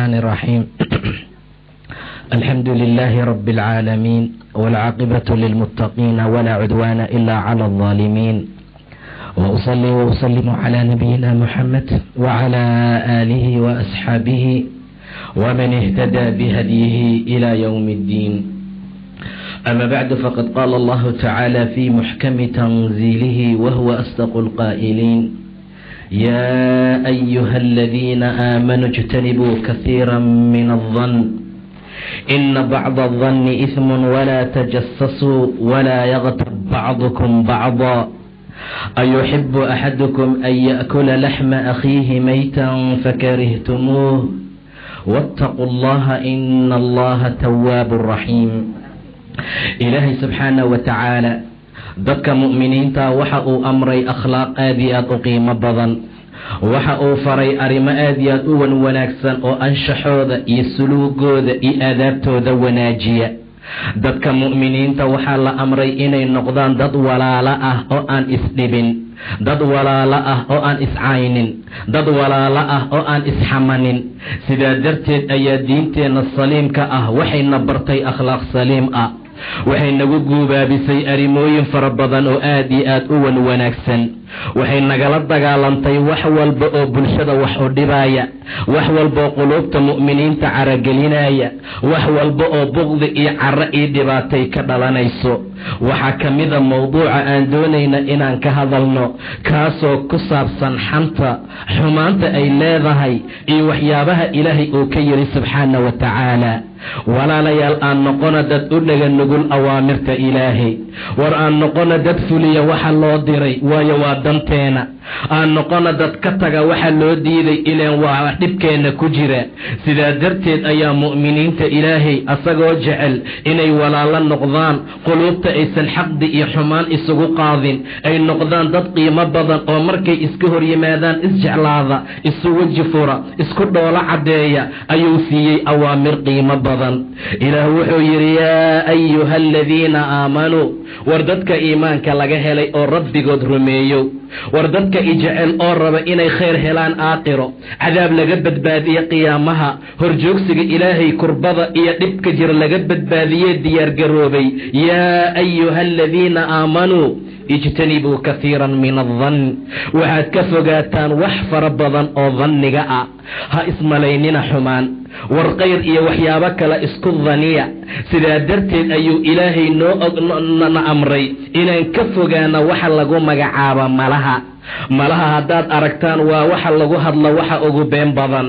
الرحمن الرحيم الحمد لله رب العالمين والعاقبة للمتقين ولا عدوان إلا على الظالمين وأصلي وأسلم على نبينا محمد وعلى آله وأصحابه ومن اهتدى بهديه إلى يوم الدين. أما بعد فقد قال الله تعالى في محكم تنزيله وهو أصدق القائلين: يا أيها الذين آمنوا اجتنبوا كثيرا من الظن إن بعض الظن إثم ولا تجسسوا ولا يغتب بعضكم بعضا أيحب أحدكم أن يأكل لحم أخيه ميتا فكرهتموه واتقوا الله إن الله تواب رحيم. إلهي سبحانه وتعالى dadka mu'miniinta waxa uu amray akhlaaq aad iyo aad u qiimo badan, waxa uu faray arrimo aad iyo aad u wanaagsan oo anshaxooda iyo suluugooda iyo aadaabtooda wanaajiya. dadka mu'miniinta waxaa la amray inay noqdaan dad walaalo ah oo aan isdhibin, dad walaalo ah oo aan iscaynin, dad walaalo ah oo aan isxamanin. sidaa darteed ayaa diinteenna saliimka ah waxayna bartay akhlaaq saliim ah, waxay nagu guubaabisay arrimooyin fara badan oo aad iyo aad u wanaagsan. waxay nagala dagaalantay wax walba oo bulshada wax u dhibaya, wax walba oo quluubta mu'miniinta caragelinaya, wax walba oo buqdi iyo caro iyo dhibaatay ka dhalanayso. waxaa ka mida mawduuca aan doonayna inaan ka hadalno, kaasoo ku saabsan xanta, xumaanta ay leedahay iyo waxyaabaha ilaahay uu ka yidhi subxaana wa tacaala. walaalayaal, aan noqona dad u dhaga nugul awaamirta ilaahay, war aan noqona dad fuliya waxa loo diray, waayo waa danteena. aan noqona dad ka taga waxa loo diiday, ileen waa dhibkeenna ku jira. sidaa darteed ayaa mu'miniinta ilaahay asagoo jecel inay walaalo noqdaan, quluubta aysan xaqdi iyo xumaan isugu qaadin, ay noqdaan dad qiimo badan oo markay iska hor yimaadaan isjeclaada, isu weji fura, isku dhoolo caddeeya, ayuu siiyey awaamir qiimo badan. ilaah wuxuu yidhi: yaa ayuha aladiina aamanuu, war dadka iimaanka laga helay oo rabbigood rumeeyo, war dadka ijecel oo raba inay khayr helaan aakhiro, cadaab laga badbaadiye qiyaamaha, horjoogsiga ilaahay kurbada iyo dhibka jir laga badbaadiyee diyaargaroobay. yaa ayuha aladiina aamanuu ijtanibuu kathiiran min adann, waxaad ka fogaataan wax fara badan oo danniga ah. ha ismalaynina xumaan, war khayr iyo waxyaabo kale isku daniya. sidaa darteed ayuu ilaahay na amray inaan ka fogaana waxa lagu magacaabo malaha. malaha haddaad aragtaan waa waxa lagu hadlo waxa ugu been badan,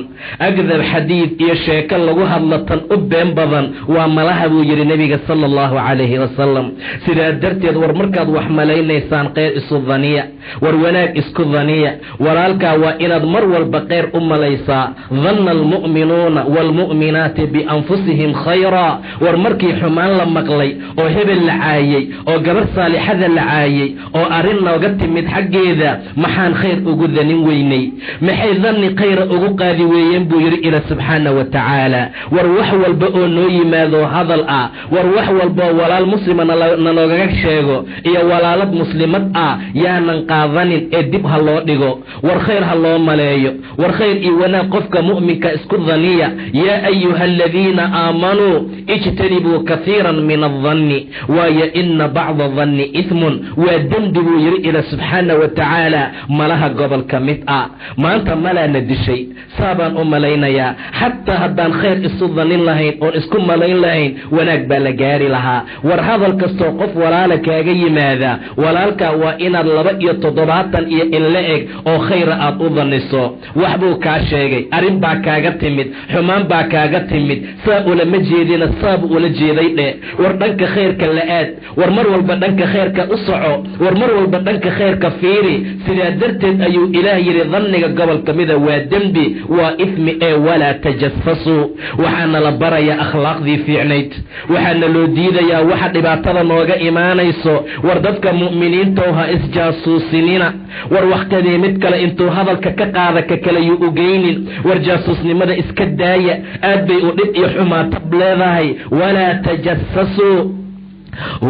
agdab xadiid iyo sheeko lagu hadlo tan u been badan waa malaha buu yidhi nebiga sala allahu calayhi wasalam. sidaa darteed war markaad wax malaynaysaan khayr isu daniya, war wanaag isku daniya. walaalkaa waa inaad mar walba khayr u malaysaa. danna almu'minuuna waalmu'minaati bianfusihim khayraa, war markii xumaan la maqlay oo hebel la caayey oo gabar saalixada la caayey oo arrin nooga timid xaggeeda, maxaan khayr ugu danin weynay? maxay danni khayra ugu qaadi weeyeen buu yidhi ila subxaana wa tacaala. war wax walba oo noo yimaado hadal ah, war wax walba oo walaal muslima naloogaga sheego iyo walaalad muslimad ah yaanan qaadanin ee dib ha loo dhigo. war khayr ha loo maleeyo, war khayr iyo wanaag qofka mu'minka isku daniya. yaa ayuha aladiina aamanuu ijtanibuu kathiiran min adanni, waayo ina bacda danni ismun, waa dembi buu yidhi ila subxaana wa tacaala. malaha gobolka mid ah. maanta malaana dishay, saabaan u malaynayaa. xataa haddaan khayr isu danin lahayn oon isku malayn lahayn, wanaag baa la gaari lahaa. war hadal kastoo qof walaala kaaga yimaada, walaalkaa waa inaad 27 iyo in la eg oo khayra aad u daniso. wax buu kaa sheegay, arrin baa kaaga timid, xumaan baa kaaga timid, saa ulama jeedina saabu ula jeeday dhe. war dhanka khayrka la aad, war mar walba dhanka khayrka u soco, war mar walba dhanka khayrka fiiri. sidaa darteed ayuu ilaah yidhi danniga gobol ka mida waa dembi, waa ismi ee walaa tajasasuu. waxaana la barayaa akhlaaqdii fiicnayd, waxaana loo diidayaa waxa dhibaatada nooga imaanayso. war dadka mu'miniintow ha isjaasuusinina, war waktadii mid kale intuu hadalka ka qaada ka kale yuu ugeynin. war jaasuusnimada iska daaya, aad bay u dhib iyo xumaatab leedahay. walaa tajasasuu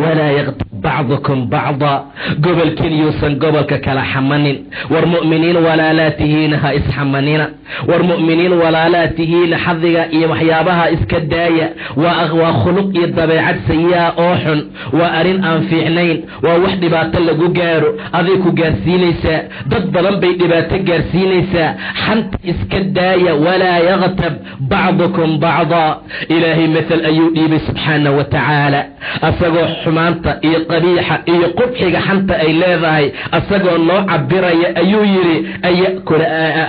walaa yaqtab بعضكم بعضا قبل كن يوسن قبل كلا حمنين والمؤمنين ولا لا تهينها اسحمنين والمؤمنين ولا لا تهين حظها وحيابها اسكدايا وأغوى خلق الطبيعة سيئة أوحن وأرين أنفعنين ووحد باتلقو جارو أذيكو جارسينيسا ضد بلن بيت باتك جارسينيسا حنت اسكدايا ولا يغتب بعضكم بعضا إلهي مثل أيوئي سبحانه وتعالى أساقو حمانتا إي قبيحة إي قبحة حنتا أي لاذاي أساقو النوع عبرية أيويري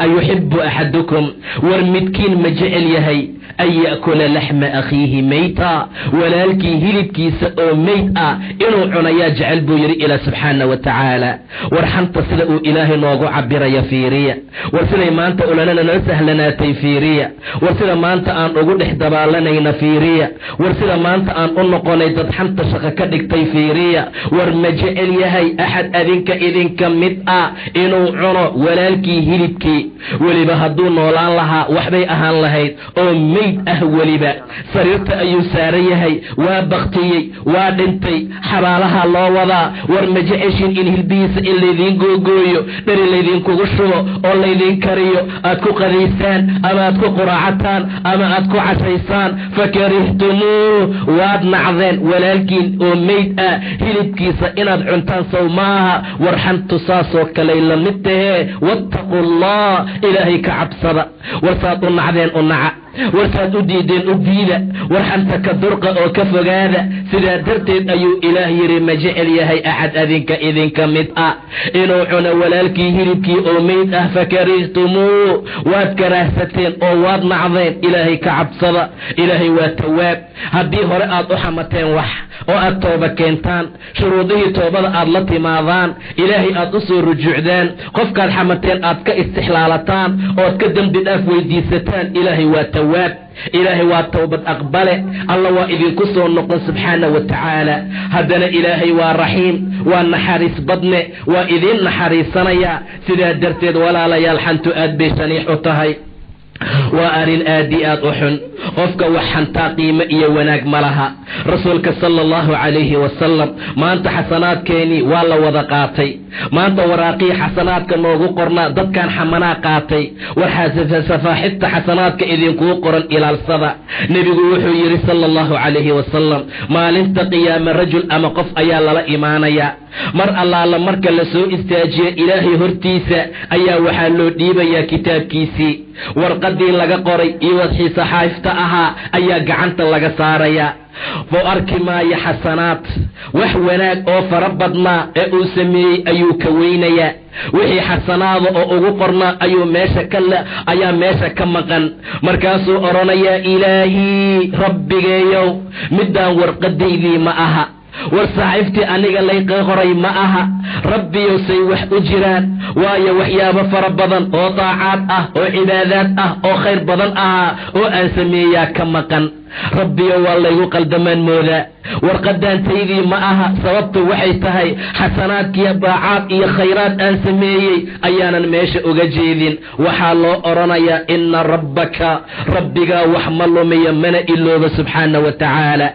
أيحب أحدكم ورمتكين مجعل يهي أن يأكل لحم أخيه ميتا ولكن هلبكي سأو ميتا إنو عنيا جعل بيري إلى سبحانه وتعالى ورحمت سلأو إله نوغو عبر يفيريا ورسل ما أنت أولنا ننسه لنا تيفيريا ورسل ما أنت أن أقول إحدبا لنا ينفيريا ورسل ما أنت أن أنقوني تدحمت شغكدك تيفيريا ورمجعل يهي أحد إذنك ميتا إنو عنو ولكن هلبكي ولبهدون نولان لها وحبي أهان لهيد أو ميت أهوليبا سريرت أيو ساريهي وبختي ودنتي حبالها الله وضع ورمجعشين إنه البيس اللي ذين قوقويو در اللي ذين كوغشو اللي ذين كريو أتكو قريسان أما أتكو قراعتان أما أتكو عشيسان فكرهتموه واد نعذين ولكن ميت هلبكيسا إناد عنتان صوماها ورحن تصاصو كليلا مته واتقوا الله إلهي كعبصدا ورساطوا نعذين ونعا warsaad u diideen u diida war xanta ka durqa oo ka fogaada sidaa darteed ayuu ilaah yiri ma jecel yahay axad idinka mid ah inuu cuno walaalkii hilibkii oo meyd ah fakarihtumuu waad karaahsateen oo waad nacdeen ilaahay ka cabsada ilaahay waa tawaab haddii hore aad u xamateen wax oo aad tooba keentaan shuruudihii toobada aad la timaadaan ilaahay aad u soo rujuucdaan qofkaad xamateen aad ka istixlaalataan ood ka dembi dhaaf weydiisataan ilaahay waa tawaab إلهي والتوبة أقبله الله وإذن كسو النقل سبحانه وتعالى هدنا إلهي والرحيم والنحارس بدنه وإذن نحارسنا يا سيدا درتد ولا ليالحن تؤد بشنيح أطهي وأرين آديات أحن قفك وحنتا قيمة إيا وناك ملها رسولك صلى الله عليه وسلم ما أنت حسنات كيني ولا وضقاتي ما أنت وراقي حسنات كنوغو قرنا ضد كان حمنا قاتي وحاسف سفاحت حسنات كإذن كو قرن إلى الصدى نبي وحيري صلى الله عليه وسلم ما لنت قيام الرجل أما قف أيا لا إيمانيا مر الله لمرك لسوء استاجي إلهي هرتيسا أيا وحالو ديبا يا كتاب كيسي warqadii laga qoray iyo wixii saxaafta ahaa ayaa gacanta laga saaraya foo arki maayo xasanaad wax wanaag oo farabadnaa ee uu sameeyey ayuu ka weynaya wixii xasanaada oo ugu qornaa ayaa meesha ka maqan markaasuu oranaya ilaahi rabbigeeyow midaan warqadaydii ma aha war saaxiibtii aniga lay qoray ma aha rabbiyo say wax u jiraan waayo waxyaabo fara badan oo taacaad ah oo cibaadaad ah oo khayr badan ah oo aan sameeyaa ka maqan rabbiyo waa laygu qaldamaan moodaa warqadaantaydii ma aha sababtu waxay tahay xasanaadkiiyo baacaad iyo khayraad aan sameeyey ayaanan meesha uga jeedin waxaa loo oranayaa ina rabbigaa wax ma lumiyo mana ilooba subxaana wa tacaala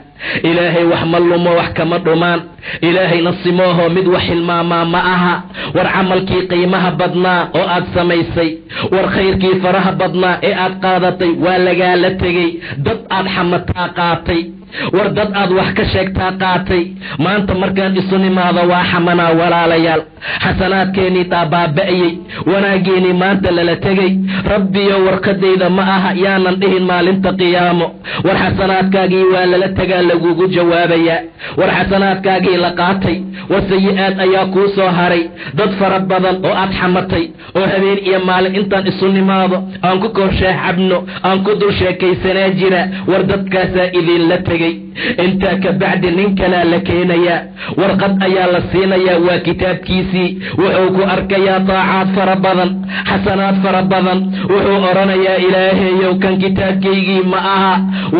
ilaahay wax ma lumo wax kama dhumaan ilaahay nasimooho mid wax hilmaamaa ma aha war camalkii qiimaha badnaa oo aad samaysay war khayrkii faraha badnaa ee aad qaadatay waa lagaala tegey dad aad xamataa qaatay war dad aad wax ka sheegtaa qaatay maanta markaan isu nimaado waa xamanaa walaalayaal xasanaadkeenii taabaaba'yey wanaageenii maanta lala tegey rabbiyo warqadayda ma aha yaanan dhihin maalinta qiyaamo war xasanaadkaagii waa lala tegaa lagugu jawaabayaa war xasanaadkaagii la qaatay war sayi-aad ayaa kuu soo haray dad fara badan oo aad xamatay oo habeen iyo maalin intaan isu nimaado aan ku korsheex cabno aan ku dul sheekaysanaa jira war dadkaasaa idinla tegey intaa ka bacdi nin kalaa la keenayaa warqad ayaa la siinayaa waa kitaabkiisii wuxuu ku arkayaa taacaad fara badan xasanaad fara badan wuxuu oranayaa ilaahayow kan kitaabkaygii ma aha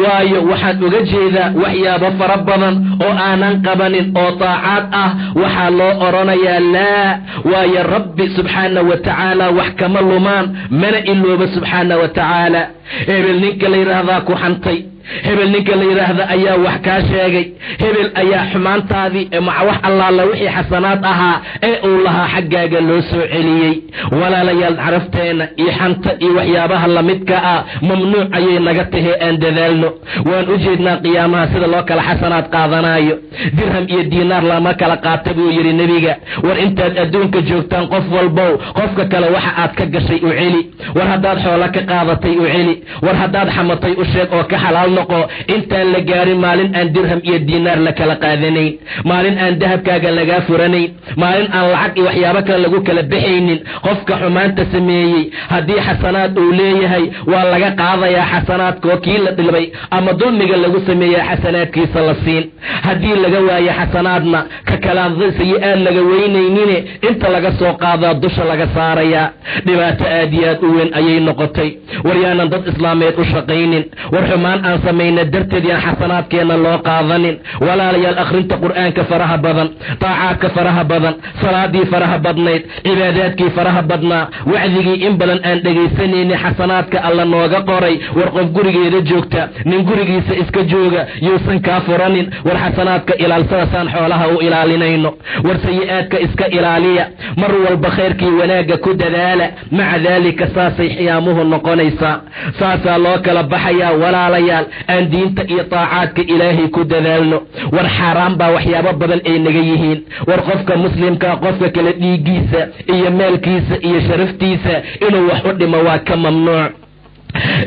waayo waxaan uga jeedaa waxyaabo fara badan oo aanan qabanin oo taacaad ah waxaa loo oranayaa laa waayo rabbi subxaana wa tacaala wax kama lumaan mana ilooba subxaana wa tacaala hebel ninka la yidhaahdaa ku xantay hebel ninka la yidhaahda ayaa wax kaa sheegay, hebel ayaa xumaantaadii maca wax allaala wixii xasanaad ahaa ee uu lahaa xaggaaga loo soo celiyey. walaalayaal carafteena iyo xanta iyo waxyaabaha lamidka ah mamnuuc ayay naga tahay, aan dadaalno. waan u jeednaa qiyaamaha sida loo kala xasanaad qaadanayo, dirham iyo diinaar lama kala qaata buu yidhi nebiga. war intaad adduunka joogtaan qof walbow qofka kale waxa aad ka gashay u celi, war haddaad xoolo ka qaadatay u celi, war haddaad xamatay u sheeg oo ka xalaal noqo. intaan la gaarin maalin aan dirham iyo diinaar la kala qaadanayn, maalin aan dahabkaaga lagaa furanayn, maalin aan lacag iyo waxyaabo kale lagu kala baxaynin. qofka xumaanta sameeyey haddii xasanaad uu leeyahay waa laga qaadayaa xasanaadkoo kii la dhilbay ama dulmiga lagu sameeyaa xasanaadkiisa la siin. haddii laga waayo xasanaadna ka kalaan sayi-aad laga weynaynine inta laga soo qaadaa dusha laga saarayaa. dhibaato aad iyo aad u weyn ayay noqotay. war yaanan dad islaameed u shaqaynin, war xumaan aan samayna darteed yaan xasanaadkeenna loo qaadanin. walaalayaal akhrinta qur'aanka faraha badan, taacaadka faraha badan, salaadii faraha badnayd, cibaadaadkii faraha badnaa, wacdigii in badan aan dhegaysanayni xasanaadka alla nooga qoray. war qof gurigeeda joogta, nin gurigiisa iska jooga yuusan kaa furanin. war xasanaadka ilaalsadasaan xoolaha u ilaalinayno. war sayi-aadka iska ilaaliya, mar walba khayrkii wanaagga ku dadaala. maca daalika saasay xiyaamuhu noqonaysaa, saasaa loo kala baxayaa. walaalayaal aan diinta iyo taacaadka ilaahay ku dadaalno. war xaaraan baa waxyaabo badan ay naga yihiin. war qofka muslimka qofka kale dhiiggiisa iyo maalkiisa iyo sharaftiisa inuu wax u dhimo waa ka mamnuuc.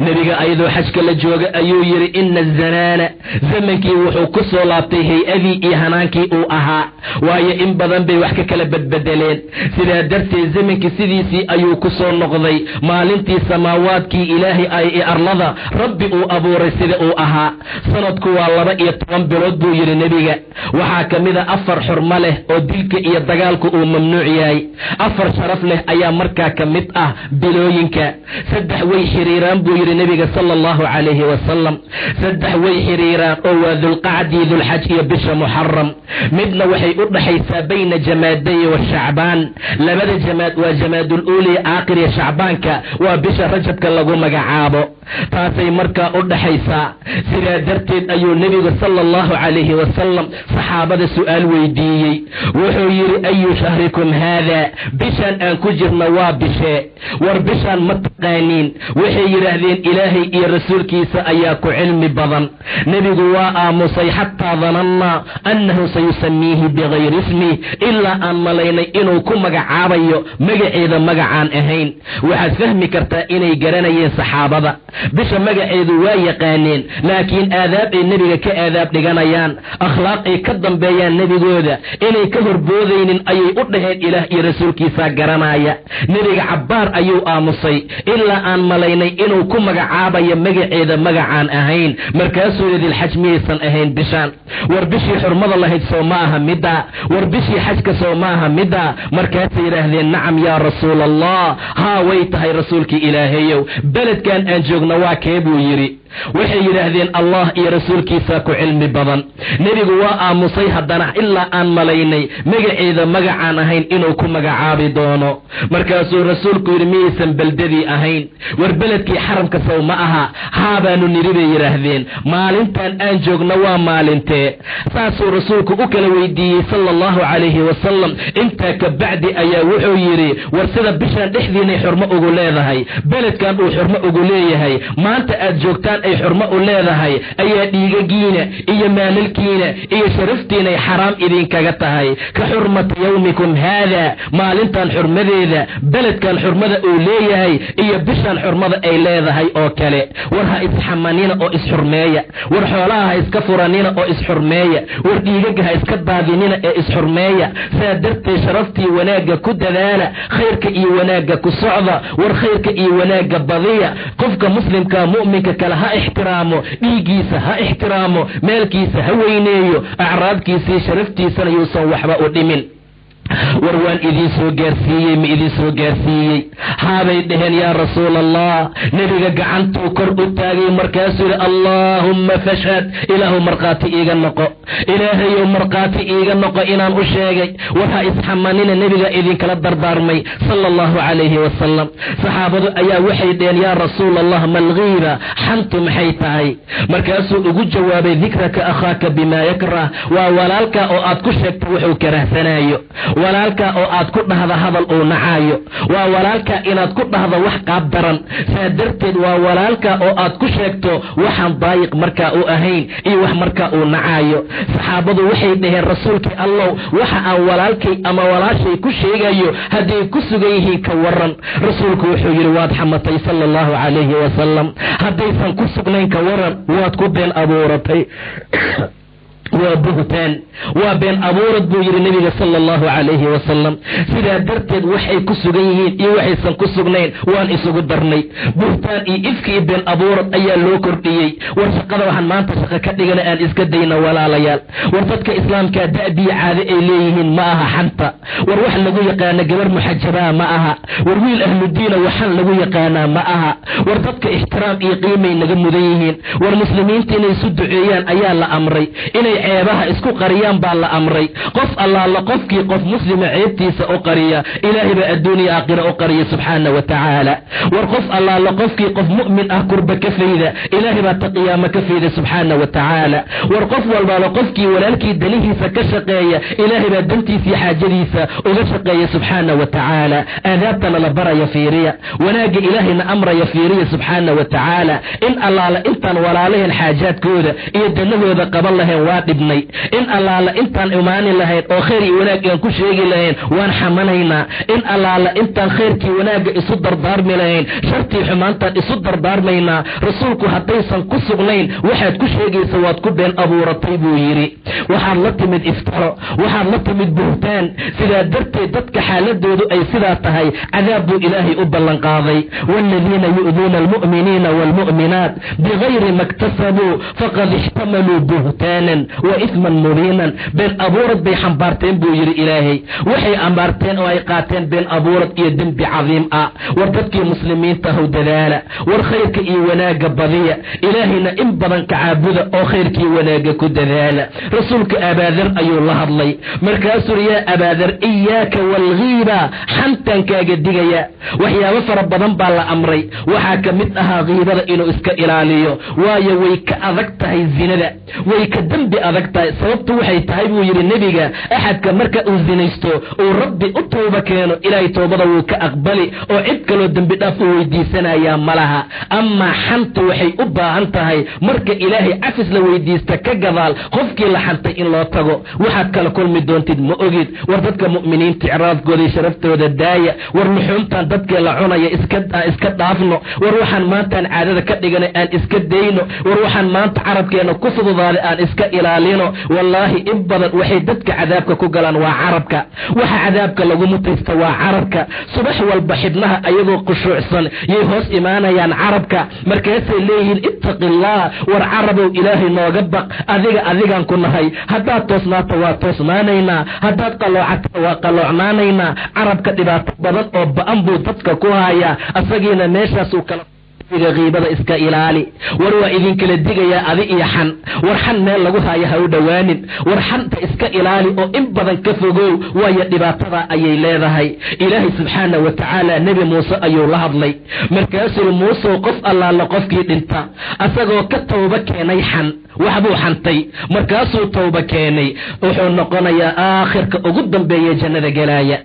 nebiga ayadoo xajka la jooga ayuu yidhi ina azanaana zamankii wuxuu ku soo laabtay hay-adii iyo hanaankii uu ahaa, waayo in badan bay wax ka kala badbedeleen. sidaa darteed zamankii sidiisii ayuu ku soo noqday maalintii samaawaadkii ilaahay ay arlada rabbi uu abuuray sida uu ahaa. sanadku waa 12 bilood buu yidhi nebiga. waxaa ka mida 4 xurmo leh oo dilka iyo dagaalku uu mamnuuc yahay. 4 sharaf leh ayaa markaa ka mid ah bilooyinka. 3 way xiriiraan buu yidhi nebiga sala allahu calayhi wasalam. 3 way xiriiraan oo waa dulqacdii, dulxaj iyo bisha muxaram. midna waxay u dhaxaysaa bayna jamaaday wa shacbaan. labada jamaad waa jamaadul-uuli aakhir iyo shacbaanka waa bisha rajabka lagu magacaabo. taasay markaa u dhaxaysaa. sidaa darteed ayuu nebigu sala allahu calayhi wasalam saxaabada su'aal weydiiyey. wuxuu yidhi ayu shahrikum haada, bishaan aan ku jirna waa bishee? war bishaan ma taqaaniin? waxay yidhaahdeen ilaahay iyo rasuulkiisa ayaa ku cilmi badan. nebigu waa aamusay xataa danannaa annahu sayusamiihi bigayri ismih, ilaa aan malaynay inuu ku magacaabayo magaceeda magacaan ahayn. waxaad fahmi kartaa inay garanayeen saxaabada. bisha magaceedu waa yaqaaneen, laakiin aadaab ay nebiga ka aadaab dhiganayaan, akhlaaq ay ka dambeeyaan nebigooda, inay ka horboodaynin ayay u dhaheen ilaah iyo rasuulkiisaa garanaya. nebiga cabbaar ayuu aamusay ilaa aan malaynay inuu ku magacaabayo magaceeda magacaan ahayn. markaasuu yidhi dilxaj miyaysan ahayn bishaan? war bishii xurmada lahayd soo ma aha middaa? war bishii xajka soo ma aha middaa? markaasay yidhaahdeen nacam yaa rasuul allah, haa way tahay rasuulkii ilaahayow. beledkan aan joogna waa kee buu yidhi. waxay yidhaahdeen allah iyo rasuulkiisaa ku cilmi badan. nebigu waa aamusay haddana ilaa aan malaynay magaceeda magacaan ahayn inuu ku magacaabi doono. markaasuu rasuulku yidhi miyaysan beldadii ahayn? war beledkii xaramka sow ma aha? haa baanu nidhi bay yidhaahdeen. maalintan aan joogna waa maalintee? saasuu rasuulku u kala weydiiyey sala allahu calayhi wasalam. intaa ka bacdi ayaa wuxuu yidhi war sida bishaan dhexdiinay xurmo ugu leedahay, beledkan uu xurmo ugu leeyahay, maanta aad joogtaan ay xurmo u leedahay, ayaa dhiigagiina iyo maalalkiina iyo sharaftiinay xaraam idinkaga tahay. ka xurmati yawmikum haada, maalintan xurmadeeda, beledkan xurmada uu leeyahay iyo bishaan xurmada ay leedahay oo kale. war ha isxamanina oo isxurmeeya, war xoolaha ha iska furanina oo isxurmeeya, war dhiigaga ha iska daadinina ee isxurmeeya. saa darteed sharaftii wanaagga ku dadaala, khayrka iyo wanaagga ku socda. war khayrka iyo wanaagga badiya. qofka muslimka mu'minka kale ha ixtiraamo, dhiiggiisa ha ixtiraamo, maalkiisa ha weyneeyo, acraabkiisii sharaftiisana yuusan waxba u dhimin. warwaan idin soo gaarsiiyey ma idin soo gaarsiiyey haabay dhaheen yaa rasuul allah nabiga gacantuu kor u taagay markaasuu yidhi allaahumma fashhad ilaahu markhaati iiga noqo ilaahayow markhaati iiga noqo inaan u sheegay waxaa isxamanina nebiga idinkala dardaarmay sala allahu calayhi wasalam saxaabadu ayaa waxay dhaheen yaa rasuul allah malghiiba xantu maxay tahay markaasuu ugu jawaabay dikraka akhaaka bimaa yakrah waa walaalka oo aad ku sheegto wuxuu karahsanaayo walaalka oo aad ku dhahda hadal uu nacaayo waa walaalka inaad ku dhahdo wax qaab daran saa darteed waa walaalka oo aad ku sheegto waxaan daayiq markaa u ahayn iyo wax markaa uu nacaayo saxaabadu waxay dhaheen rasuulkii allow waxa aan walaalkay ama walaashay ku sheegayo hadday ku sugan yihiin ka waran rasuulku wuxuu yidhi waad xamatay sala allahu calayhi wasalam haddaysan ku sugnayn ka waran waad ku been abuuratay waa buhtaan waa been abuurad buu yidhi nebiga sala allahu calayhi wasalam sidaa darteed waxay ku sugan yihiin iyo waxaysan ku sugnayn waan isugu darnay buhtaan iyo ifki iyo been abuurad ayaa loo kordhiyey war shaqada waxaan maanta shaqo ka dhigana aan iska dayna walaalayaal war dadka islaamkaa da'biya caade ay leeyihiin ma aha xanta war wax lagu yaqaana gabar muxajabaa ma aha war wiil ahludiina waxaan lagu yaqaanaa ma aha war dadka ixtiraam iyo qiimay naga mudan yihiin war muslimiinta inay isu duceeyaan ayaa la amray inay ceebaha isku qariyaan baa la amray qof allaala qofkii qof muslima ceebtiisa u qariya ilaahay baa adduuniya aakhira u qariya subxaana wa tacaala war qof allaala qofkii qof mu'min ah kurba ka fayda ilaahay baa ta qiyaamo ka fayda subxaana wa tacaala war qof walbaaba qofkii walaalkii danihiisa ka shaqeeya ilaahay baa dantiisa iyo xaajadiisa uga shaqeeya subxaana wa tacaala aadaabtana la baraya fiiriya wanaagga ilaahayna amraya fiiriya subxaana wa tacaala in allaala intaan walaalahen xaajaadkooda iyo danahooda qaban lahayn waa dhibnay in allaala intaan imaani lahayn oo khayr iyo wanaag aan ku sheegi lahayn waan xamanaynaa in allaala intaan khayrkii wanaagga isu dardaarmi lahayn shartii xumaantaan isu dardaarmaynaa rasuulku haddaysan ku sugnayn waxaad ku sheegaysa waad ku been abuuratay buu yidhi waxaad la timid iftaro waxaad la timid buhtaan sidaa darteed dadka xaaladoodu ay sidaa tahay cadaab buu ilaahay u ballanqaaday waaladiina yu'duuna almu'miniina waalmu'minaat bigayri ma iktasabuu faqad ixtamaluu buhtaanan wa isman mubiinan been abuurad bay xambaarteen buu yidhi ilaahay waxay ambaarteen oo ay qaateen been abuurad iyo dembi cadiim ah war dadkii muslimiinta haw dadaala war khayrka iyo wanaagga badiya ilaahayna in badan ka caabuda oo khayrkii wanaagga ku dadaala rasuulka abaadar ayuu la hadlay markaasuu yaa abaadar iyaaka waalghiiba xantaan kaaga digaya waxyaabo fara badan baa la amray waxaa ka mid ahaa ghiibada inuu iska ilaaliyo waayo way ka adag tahay zinada way ka dembi adag tahay sababtu waxay tahay buu yidhi nebiga axadka marka uu zinaysto uu rabbi u tooba keeno ilaahay toobada wuu ka aqbali oo cid kaloo dembi dhaaf u weydiisanayaa ma laha amaa xanta waxay u baahan tahay marka ilaahay cafis la weydiista ka gadaal qofkii la xantay in loo tago waxaad kala kulmi doontid ma ogid war dadka mu'miniinta icraafkooda iyo sharaftooda daaya war luxuumtaan dadkee la cunaya iska dhaafno war waxaan maantaan caadada ka dhiganay aan iska dayno war waxaan maanta carabkeena ku fududaaday aan iska ilaalino wallaahi in badan waxay dadka cadaabka ku galaan waa carabka waxa cadaabka lagu mutaysta waa carabka subax walba xibnaha ayagoo khushuucsan yay hoos imaanayaan carabka markaasay leeyihiin ittaqillaah war carabow ilaahay nooga baq adigaan ku nahay haddaad toosnaato waa toosnaanaynaa haddaad qaloocato waa qaloocnaanaynaa carabka dhibaato badan oo ba'an buu dadka ku hayaa asagiina meeshaasuu kala qiibada iska ilaali war waa idinkala digayaa adi iyo xan war xan meel lagu haayo ha u dhowaanin war xanta iska ilaali oo in badan ka fogow waayo dhibaatada ayay leedahay ilaahay subxaana wa tacaala nebi muuse ayuu la hadlay markaasuu muusew qof allaala qofkii dhinta asagoo ka tooba keenay xan waxbuu xantay markaasuu tooba keenay wuxuu noqonayaa aakhirka ugu dambeeya jannada gelaaya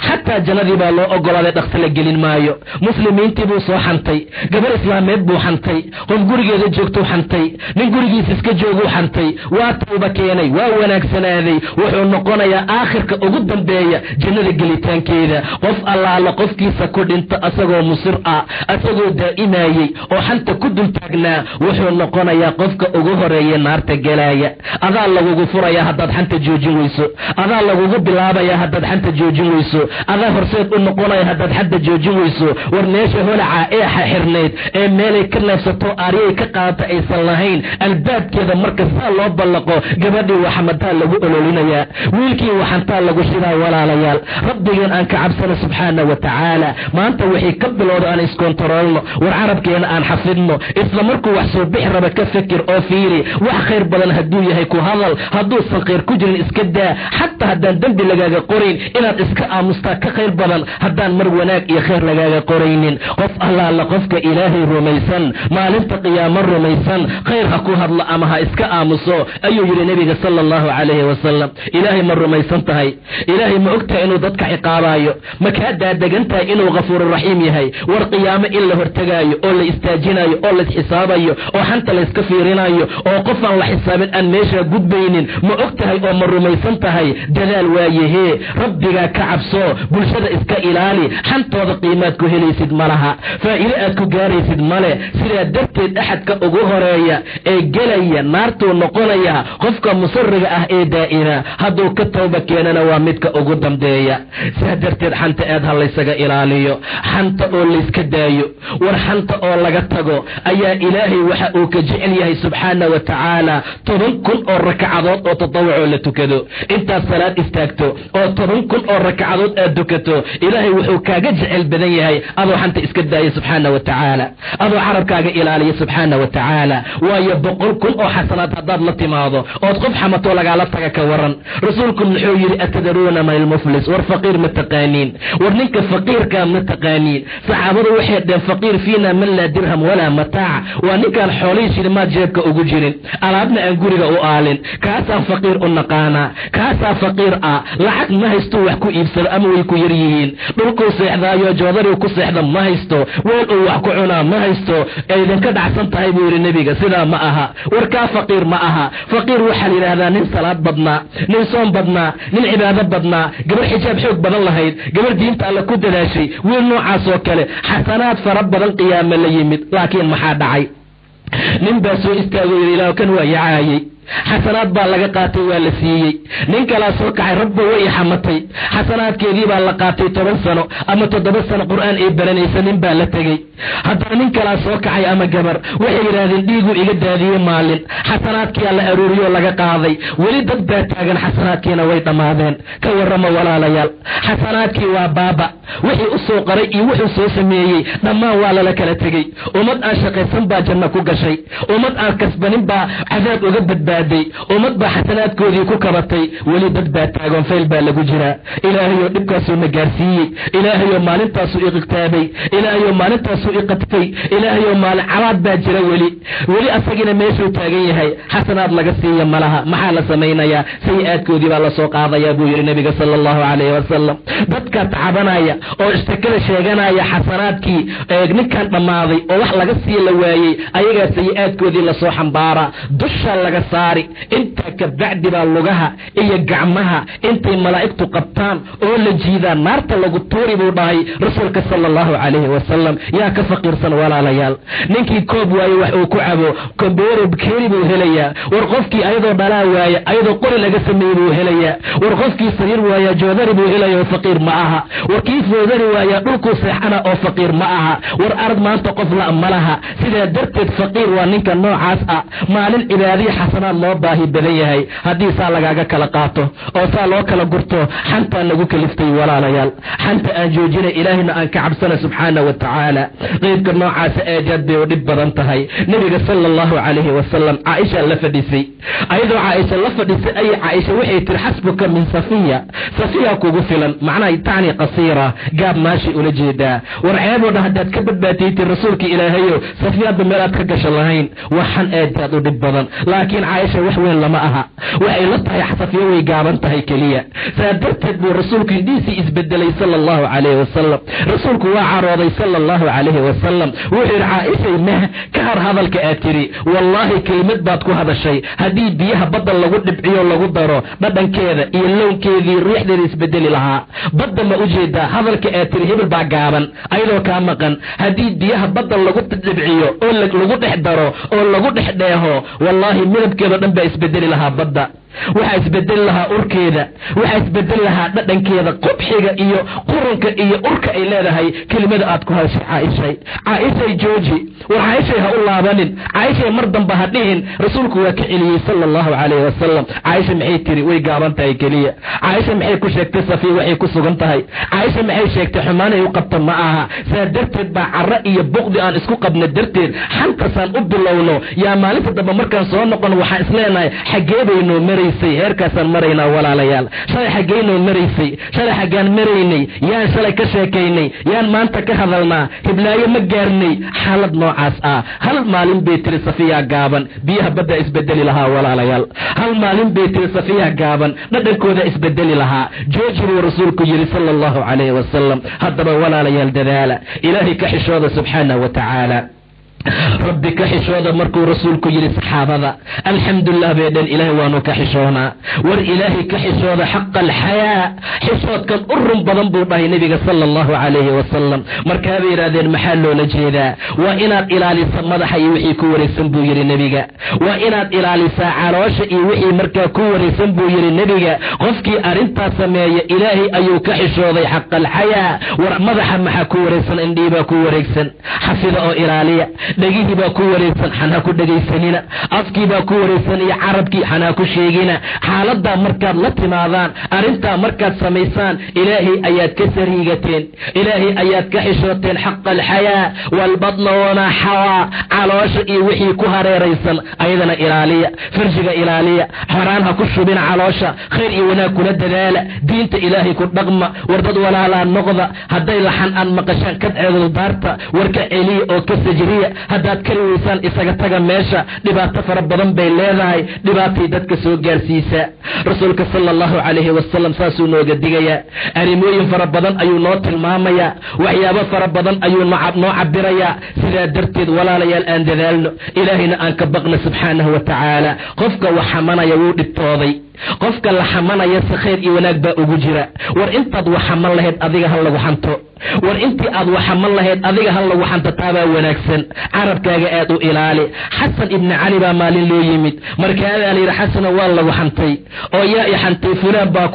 xataa jannadii baa loo ogolaaday dhaqso la gelin maayo muslimiintii buu soo xantay gabar islaameed buu xantay qof gurigeeda joogtuu xantay nin gurigiisa iska jooguu xantay waa tooba keenay waa wanaagsanaaday wuxuu noqonayaa aakhirka ugu dambeeya jannada gelitaankeeda qof allaala qofkiisa ku dhinto asagoo musir ah asagoo daa'imayey oo xanta ku dultaagnaa wuxuu noqonayaa qofka ugu horeeya naarta gelaaya adaa lagugu furayaa haddaad xanta joojin weyso adaa lagugu bilaabayaa haddaad xanta joojin weyso weyso adaa horseed u noqonaya haddaad xadda joojin weyso war meesha holaca ee xirnayd ee meelay ka neefsato aryay ka qaadata aysan lahayn albaabkeeda marka saa loo ballaqo gabadhii waxamataa lagu ololinayaa wiilkii waxantaa lagu shidaa walaalayaal rabbigeen aan ka cabsano subxaana wa tacaala maanta wixii ka bilowda aan iskontaroolno war carabkeena aan xafidno isla markuu wax soo bixi raba ka fikir oo fiiri wax khayr badan hadduu yahay ku hadal hadduusan khayr ku jirin iska daa xataa haddaan dembi lagaaga qorayn inaad iska aamustaa ka khayr badan haddaan mar wanaag iyo khayr lagaaga qoraynin qof allaala qofka ilaahay rumaysan maalinta qiyaamo rumaysan khayr ha ku hadlo ama ha iska aamuso ayuu yidhi nebiga sala allahu calayhi wasalam ilaahay ma rumaysan tahay ilaahay ma ogtahay inuu dadka ciqaabaayo ma kaa daadegan tahay inuu ghafuururaxiim yahay war qiyaamo in la hortegaayo oo la istaajinayo oo la isxisaabayo oo xanta la iska fiirinayo oo qof aan la xisaabin aan meesha gudbaynin ma og tahay oo ma rumaysan tahay dadaal waayehee rabbigaa ka cabso bulshada iska ilaali xantooda qiimaad ku helaysid ma laha faa'iide aad ku gaaraysid male sidaa darteed axadka ugu horeeya ee gelaya naartuu noqonaya qofka musariga ah ee daa'ima hadduu ka tawba keenana waa midka ugu dambeeya sidaa darteed xanta aad ha laysaga ilaaliyo xanta oo layska daayo war xanta oo laga tago ayaa ilaahay waxa uu ka jecel yahay subxaana wa tacaala 10,000 oo rakacadood oo tatawucoo la tukado intaad salaad istaagto oo 10,000 oo rakacadood aad dukato ilaahay wuxuu kaaga jecel badan yahay adoo xanta iska daaya subxaana wa tacaala adoo carabkaaga ilaaliya subxaana wa tacaala waayo 100,000 oo xasanaad haddaad la timaado ood qof xamatoo lagaala taga ka waran rasuulku muxuu yidhi atadaruuna man ilmuflis war faqiir ma taqaaniin war ninka faqiirkaa ma taqaaniin saxaabadu waxay dheen faqiir fiina man laa dirham walaa mataac waa ninkaan xoolihii shilimaad jeebka ugu jirin alaabna aan guriga u aalin kaasaan faqiir u naqaanaa kaasaa faqiir ah lacag ma haysto wax ku iibsado ama way ku yar yihiin dhulkuu seexdaayo joodariu ku seexda ma haysto weel uu wax ku cunaa ma haysto idinka dhacsan tahay buu yidhi nebiga sidaa ma aha warkaa faqiir ma aha faqiir waxaa la yidhaahdaa nin salaad badnaa nin soom badnaa nin cibaado badnaa gabar xijaab xoog badan lahayd gabar diinta alle ku dadaashay wiil noocaas oo kale xasanaad fara badan qiyaame la yimid laakiin maxaa dhacay nin baa soo istaagoo yidhi ilaah kan waa yacaayey xasanaad baa laga qaatay waa la siiyey nin kalaa soo kacay rabba way xamatay xasanaadkeedii baa la qaatay 10 sano ama 7 sano qur'aan ay baranaysa nin baa la tegey haddana nin kalaa soo kacay ama gabar waxay yidhaahdeen dhiiguu iga daadiyey maalin xasanaadkiyaa la aruuriyoo laga qaaday weli dad baa taagan xasanaadkiina way dhammaadeen ka warrama walaalayaal xasanaadkii waa baaba wixii u soo qaray iyo wuxuu soo sameeyey dhammaan waa lala kala tegey ummad aan shaqaysan baa janno ku gashay ummad aan kasbanin baa cadaab uga badbaaday ummad baa xasanaadkoodii ku kabatay weli dad baa taagan fayl baa lagu jiraa ilaahayoo dhibkaasuu na gaarsiiyey ilaahayoo maalintaasuu iqtaabay ilaahayoo maalintaasuu iqadfay ilaahayoo maalin cabaad baa jira weli asagina meeshuu taagan yahay xasanaad laga siiya malaha maxaa la samaynayaa sayi-aadkoodii baa lasoo qaadayaa buu yidhi nebiga sala allahu calayhi wasalam dadkaa tacabanaya oo ishtakada sheeganaya xasanaadkii ninkan dhammaaday oo wax laga sii la waayey ayagaa sayi-aadkoodii lasoo xambaara dusha laga saari intaa kabacdi baa lugaha iyo gacmaha intay malaa'igtu qabtaan oo la jiidaan naarta lagu tuuri buu dhahay rasuulka sala allahu calayhi wasalam yaa ka faqiirsan walaalayaal ninkii koob waaye wax uu ku cabo kombeerobkeeri buu helayaa war qofkii ayadoo dhalaa waaye ayadoo qori laga sameeyey buu helayaa war qofkii sariir waaya joodari buu helaya oo faqiir ma aha war kii foodari waaya dhulkuu seexana oo faqiir ma aha war arag maanta qof la ma laha sidaa darteed faqiir waa ninka noocaas ah maalin cibaadiya xasanaad loo baahi badan yahay haddii saa lagaaga kala qaato oo saa loo kala gurto xantaa nagu kaliftay walaalayaal xanta aan joojina ilaahayna aan ka cabsana subxaana wa tacaala qeybka noocaasa aadaad bay u dhib badan tahay nebiga sala allahu calayhi wasalam caaisha la fadhisay ayadoo caaisha la fadhisay ayay caaisha waxay tiri xasbuka min safiya kugu filan macnaha tacni qasiira gaab maashi ula jeedaa war ceeboo dhan haddaad ka badbaataytid rasuulka ilaahayo safiyaadba meelaad ka gasho lahayn waxan aadaad u dhib badan laakiin caaisha wax weyn lama aha waxay la tahay safiya way gaaban tahay keliya saa darteed buu rasuulku indhihiisii isbedelay sala allahu calayhi wasalam rasuulku waa carooday sala allahu calayhi wasalam wuxuu yidhi caaishay meh ka har hadalka aad tiri wallaahi kelimad baad ku hadashay haddii biyaha badda lagu dhibciyo lagu daro dhadhankeeda iyo lownkeedii riixdeeda isbedeli lahaa badda ma ujeedaa hadalka aad tiri hebel baa gaaban ayadoo kaa maqan haddii biyaha badda lagu dhibciyo oo lagu dhex daro oo lagu dhex dheeho wallaahi midabkeedao dhan baa isbedeli lahaa badda waxaa isbedeli lahaa urkeeda, waxaa isbedeli lahaa dhadhankeeda, qubxiga iyo qurunka iyo urka ay leedahay kelimada aad ku hadashay caaishay jooji, war caaishay ha u laabanin, caaishay mar damba ha dhihin. rasuulku waa ka celiyey sala allahu calayhi wasalam. caaisha maxay tiri? way gaaban tahay keliya. caaisha maxay ku sheegtay Safiya waxay ku sugan tahay? caaisha maxay sheegtay xumaanay u qabta ma aha. saa darteed baa carro iyo buqdi aan isku qabna darteed xantasaan u bilowno, yaa maalinta dambe markaan soo noqon waxaan isleenahay xaggee baynoo maraysay, heerkaasaan maraynaa walaalayaal. shalay xaggeynoo maraysay, shalay xaggaan maraynay, yaan shalay ka sheekaynay, yaan maanta ka hadalnaa, hiblaayo ma gaarnay. xaalad noocaas ah. hal maalin bay tiri Safiya gaaban, biyaha badda isbedeli lahaa walaalayaal. hal maalin bay tiri Safiya gaaban, dhadhankooda isbedeli lahaa. jooji buu rasuulku yidhi sala allahu calayhi wasalam. haddaba walaalayaal dadaala, ilaahay ka xishooda subxaanahu wa tacaala. rabbi ka xishooda markuu rasuulku yidhi saxaabada alxamdulilah bay dhan ilaahay waanu ka xishoonaa. war ilaahay ka xishooda xaqa alxayaa, xishoodkan u run badan buu dhahay nebiga sala allahu calayhi wasalam. markaabay yidhahdeen maxaa loola jeedaa? waa inaad ilaaliso madaxa iyo wixii ku wareegsan buu yidhi nebiga. waa inaad ilaalisaa caloosha iyo wixii markaa ku wareegsan buu yidhi nebiga. qofkii arrintaas sameeya ilaahay ayuu ka xishooday xaqa alxayaa. war madaxa maxaa ku wareegsan? indhihii baa ku wareegsan, xafida oo ilaaliya. dhegihii baa ku wareegsan, xan ha ku dhegaysanina. afkii baa ku wareegsan iyo carabkii, xan ha ku sheegina. xaaladaa markaad la timaadaan, arrintaa markaad samaysaan, ilaahay ayaad ka sariigateen, ilaahay ayaad ka xishooteen. xaqa alxayaa walbadna wanaa xawaa, caloosha iyo wixii ku hareeraysan ayadana ilaaliya. farjiga ilaaliya, xoraan ha ku shubina caloosha. khayr iyo wanaag kula dadaala, diinta ilaahay ku dhaqma. war dad walaalaa noqda. hadday laxan aad maqashaan kadceedu daarta, warka celiya oo ka sajriya. haddaad kari weysaan isaga taga meesha. dhibaato fara badan bay leedahay, dhibaatay dadka soo gaarsiisaa. rasuulka sala allahu calayhi wasalam saasuu nooga digayaa. arrimooyin fara badan ayuu noo tilmaamayaa, waxyaabo fara badan ayuu noo cabirayaa. sidaa darteed walaalayaal aan dadaalno, ilaahayna aan ka baqno subxaanahu wa tacaala. qofka wax xamanaya wuu dhibtooday, qofka la xamanaya si khayr iyo wanaag baa ugu jira. war intaad wax xaman lahayd adiga ha lagu xanto, war intii aad wax xaman lahayd adiga ha lagu xanto, taabaa wanaagsan. carabkaaga aad u ilaali. xasan ibni cali baa maalin loo yimid, markaadaa layidhi xasano waa lagu xantay, oo yaa i xantay, fulaan baa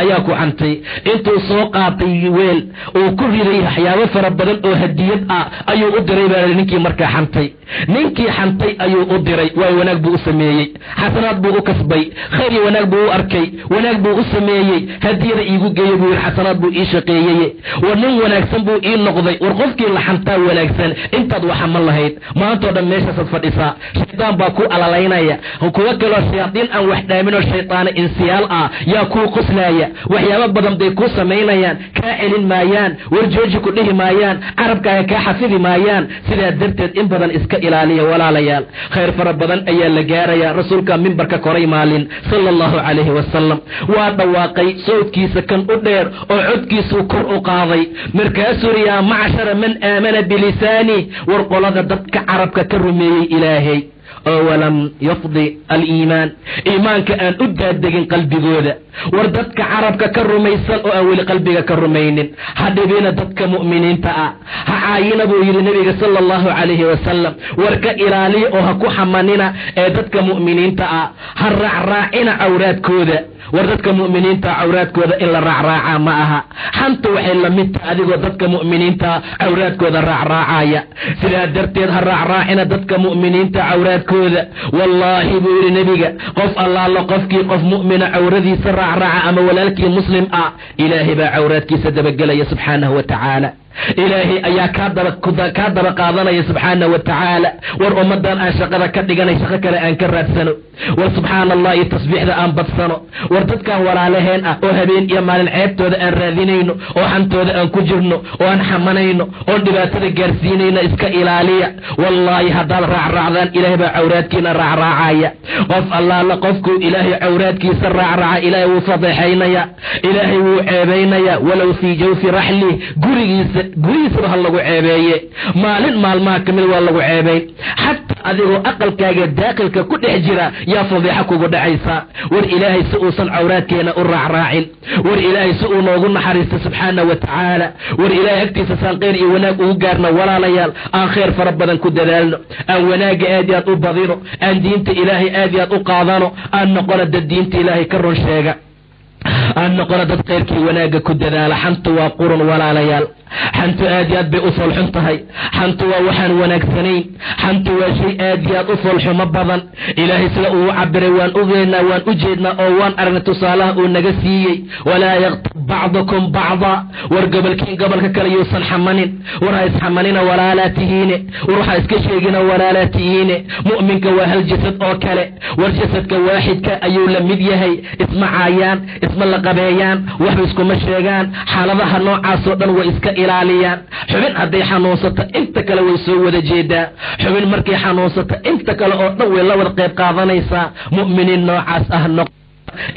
ayaa ku xantay. intuu soo qaatay weel uu ku riday waxyaabo fara badan oo hadiyad ah ayuu u diray baa ninkii markaa xantay. ninkii xantay ayuu u diray, waayo wanaag buu u sameeyey, xasanaad buu u kasbay, khayr iyo wanaag buu u arkay, wanaag buu u sameeyey. hadiyada iigu geeyey buu yidhi, xasanaad buu ii shaqeeyey. war nin wanaagsan buu ii noqday. war qofkii la xantaa wanaagsan intaad wax xaman lahayd. maantoo dhan meeshaasaad fadhisaa, shaydaan baa ku alalaynaya. kuwa kaloo shayaadiin aan wax dhaaminoo shaydaana insiyaal ah yaa kuu qoslaaya. waxyaabo badan bay kuu samaynayaan, kaa celin maayaan, war jooji ku dhihi maayaan, carabkaaga kaa xafidi maayaan. sidaa darteed in badan iska ilaaliya walaalayaal. khayr fara badan ayaa la gaarayaa. rasuulka mimbarka koray maalin sala allahu calayhi wasalam, waa dhawaaqay sawdkiisa kan u dheer oo codkiisuu kor u qaaday. markaasuu yidhi yaa macshara man aamana bilisaani, war qolada dadka carabka ka rumeeyey ilaahay oo walam yafdi aliimaan, iimaanka aan u daadegin qalbigooda. war dadka carabka ka rumaysan oo aan weli qalbiga ka rumaynin, ha dhibina dadka mu'miniinta ah, ha caayina buu yidhi nebiga sala allahu calayhi wasalam. war ka ilaaliya oo ha ku xamanina ee dadka mu'miniinta ah, ha raacraacina cawraadkooda. war dadka mu'miniinta cawraadkooda in la raacraaca ma aha. xanta waxay la mid tahay adigoo dadka mu'miniinta cawraadkooda raacraacaya. sidaa darteed ha raacraacina dadka mu'miniinta cawraadkooda. wallaahi buu yidhi nebiga, qof allaala qofkii qof mu'mina cawradiisa raacraaca ama walaalkii muslim ah, ilaahay baa cawraadkiisa dabagelaya subxaanahu wa tacaala. ilaahay ayaa kaa daba qaadanaya subxaana wa tacaala. war ummadan aan shaqada ka dhiganay shaqo kale aan ka raadsano. war subxaana allah iyo tasbiixda aan badsano. war dadkan walaalaheen ah oo habeen iyo maalin ceebtooda aan raadinayno, oo xantooda aan ku jirno, oo aan xamanayno, oon dhibaatada gaarsiinayno iska ilaaliya. wallaahi haddaad raacraacdaan ilaahay baa cawraadkiina raacraacaya. qof allaala qofkuu ilaahay cawraadkiisa raacraaca ilaahay wuu fadeexaynaya, ilaahay wuu ceebaynaya. walow fii jawfi raxli, gurigiisaba ha lagu ceebeeye. maalin maalmaha ka mid waa lagu ceebayn. xataa adigoo aqalkaaga daaqilka ku dhex jira yaa fadiixa kugu dhacaysa. war ilaahay si uusan cawraadkeena u raacraacin, war ilaahay si uu noogu naxariista subxaanahu wa tacaala, war ilaahay agtiisa saan khayr iyo wanaag ugu gaarno. walaalayaal aan khayr fara badan ku dadaalno, aan wanaagga aad iyo aad u badino, aan diinta ilaahay aad iyo aad u qaadano, aan noqono dad diinta ilaahay ka run sheega, aan noqono dad khayrkii wanaagga ku dadaala. xantu waa qurun walaalayaal, xantu aad iyo aad bay u foolxun tahay, xantu waa waxaan wanaagsanayn, xantu waa shay aad iyo aad u foolxumo badan. ilaahay sida uu cabiray waan ogeynaa, waan u jeednaa oo waan aragnay tusaalaha uu naga siiyey. walaa yaktab bacdukum bacda, war gobolkiin gobolka kale yuusan xamanin, war ha isxamanina walaalaa tihiine, war waxaa iska sheegina walaalaa tihiine. mu'minka waa hal jasad oo kale, war jasadka waaxidka ayuu la mid yahay. isma caayaan, isma la qabeeyaan, waxba iskuma sheegaan. xaaladaha noocaasoo dhan way iska ilaaliyaan. xubin hadday xanuunsato inta kale way soo wada jeedaa, xubin markay xanuunsato inta kale oo dhan way la wada qayb qaadanaysaa. mu'miniin noocaas ah noq,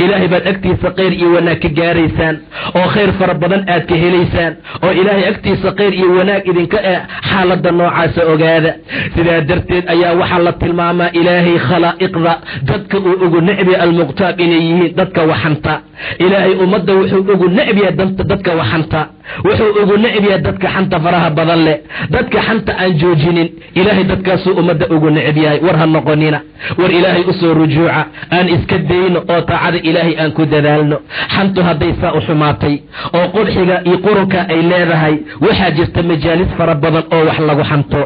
ilaahay baad agtiisa khayr iyo wanaag ka gaaraysaan, oo khayr fara badan aad ka helaysaan, oo ilaahay agtiisa khayr iyo wanaag idinka xaalada noocaasa ogaada. sidaa darteed ayaa waxaa la tilmaamaa ilaahay khalaa'iqda dadka uu ugu necbiya almuqtaab inay yihiin dadka waxanta. ilaahay ummadda wuxuu ugu necbiya dadka waxanta, wuxuu ugu necbiya dadka xanta faraha badan leh, dadka xanta aan joojinin. ilaahay dadkaasuu ummadda ugu necbiyahay. war ha noqonina, war ilaahay usoo rujuuca, aan iska dayno oo taacada ilaahay aan ku dadaalno. xantu hadday saa u xumaatay oo qudxiga iyo qurunka ay leedahay, waxaa jirta majaalis fara badan oo wax lagu xanto.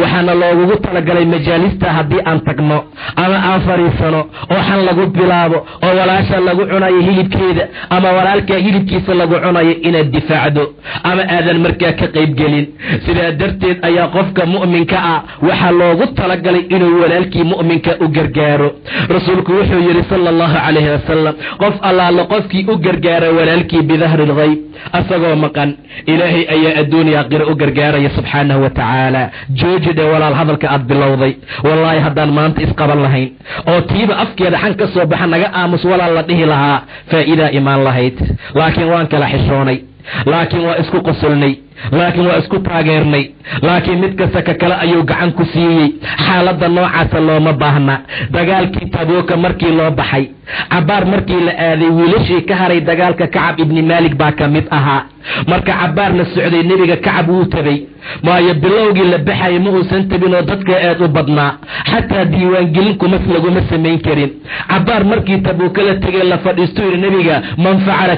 waxaana loogugu talagalay majaalista haddii aan tagno ama aan fariisano oo xan lagu bilaabo oo walaasha lagu cunayo hilibkeeda ama walaalkaa hilibkiisa lagu cunayo inaad difaacdo ama aadan markaa ka qaybgelin. sidaa darteed ayaa qofka mu'minka ah waxaa loogu talagalay inuu walaalkii mu'minka u gargaaro. rasuulku wuxuu yidhi sala allahu calayhi wasalam, qof allaala qofkii u gargaara walaalkii bidahri lghayb asagoo maqan, ilaahay ayaa adduuniya aakhira u gargaaraya subxaanahu wa tacaala. jooji dhe walaal hadalka aad bilowday. wallaahi haddaan maanta isqaban lahayn oo tiiba afkeeda xan ka soo baxa naga aamus walaal la dhihi lahaa, faa'iidaa imaan lahayd. laakiin waan kala xishoonay, laakiin waa isku qosolnay, laakiin waa isku taageernay, laakiin mid kasta ka kale ayuu gacan ku siiyey. xaaladda noocaasa looma baahna. dagaalkii tabuuka markii loo baxay, cabaar markii la aaday, wiilashii ka haray dagaalka Kacab ibni Maalik baa ka mid ahaa. marka cabaar la socday nebiga Kacab wuu tabay, maayo bilowgii la baxayay ma uusan tabin oo dadka aad u badnaa, xataa diiwaangelin laguma samayn karin. cabaar markii tabuuka la tegay la fadhiisto yidhi nebiga, ma facala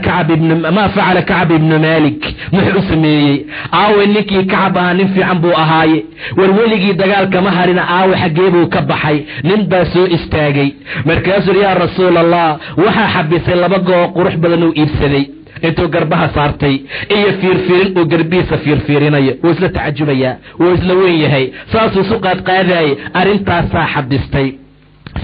Kacab ibnu Maalik, muxuu sameeyey? aawe ninkii Kacab ahaa nin fiican buu ahaaye, war weligii dagaalkama harina, aawe xaggee buu ka baxay? nin baa soo istaagay, markaasuu yaa rasuul allah, waxaa xabisay 2 goo qurux badan uu iibsaday. intuu garbaha saartay iyo fiirfiirin uu garbihiisa fiirfiirinayo, wuu isla tacajubayaa, wuu isla weyn yahay, saasuu isu qaadqaadayay. arrintaasaa xabistay.